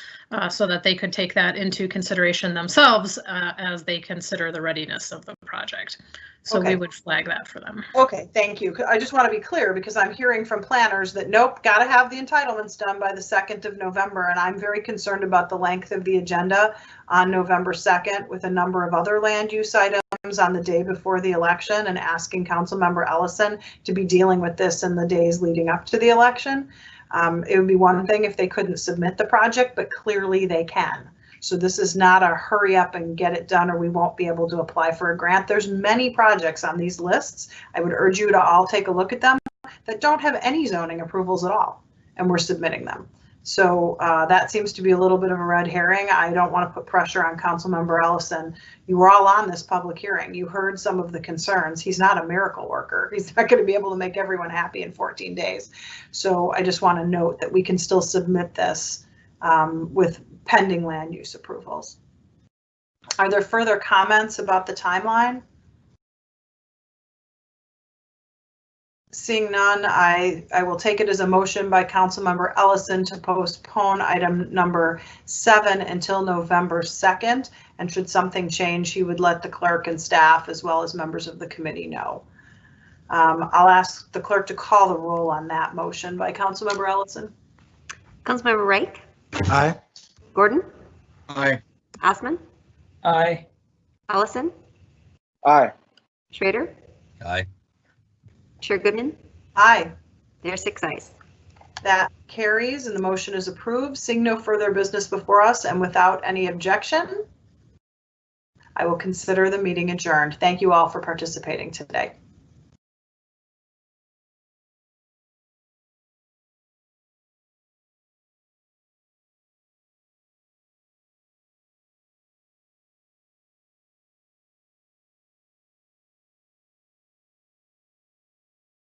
so that they could take that into consideration themselves as they consider the readiness of the project. So Okay. we would flag that for them. Okay, thank you. I just want to be clear because I'm hearing from planners that nope, got to have the entitlements done by the 2nd of November. And I'm very concerned about the length of the agenda on November 2nd with a number of other land use items on the day before the election and asking Councilmember Ellison to be dealing with this in the days leading up to the election. It would be one thing if they couldn't submit the project, but clearly they can. So this is not a hurry up and get it done or we won't be able to apply for a grant. There's many projects on these lists. I would urge you to all take a look at them that don't have any zoning approvals at all, and we're submitting them. So that seems to be a little bit of a red herring. I don't want to put pressure on Councilmember Ellison. You were all on this public hearing. You heard some of the concerns. He's not a miracle worker. He's not going to be able to make everyone happy in 14 days. So I just want to note that we can still submit this with pending land use approvals. Are there further comments about the timeline? Seeing none, I will take it as a motion by Councilmember Ellison to postpone item number 7 until November 2nd. And should something change, he would let the clerk and staff as well as members of the committee know. I'll ask the clerk to call the roll on that motion by Councilmember Ellison. Councilmember Reich, Aye. Gordon, Aye. Osman, Aye. Ellison, Aye. Schrader, Aye. Chair Goodman. Aye. There are 6 ayes. That carries and the motion is approved. Seeing no further business before us and without any objection, I will consider the meeting adjourned. Thank you all for participating today.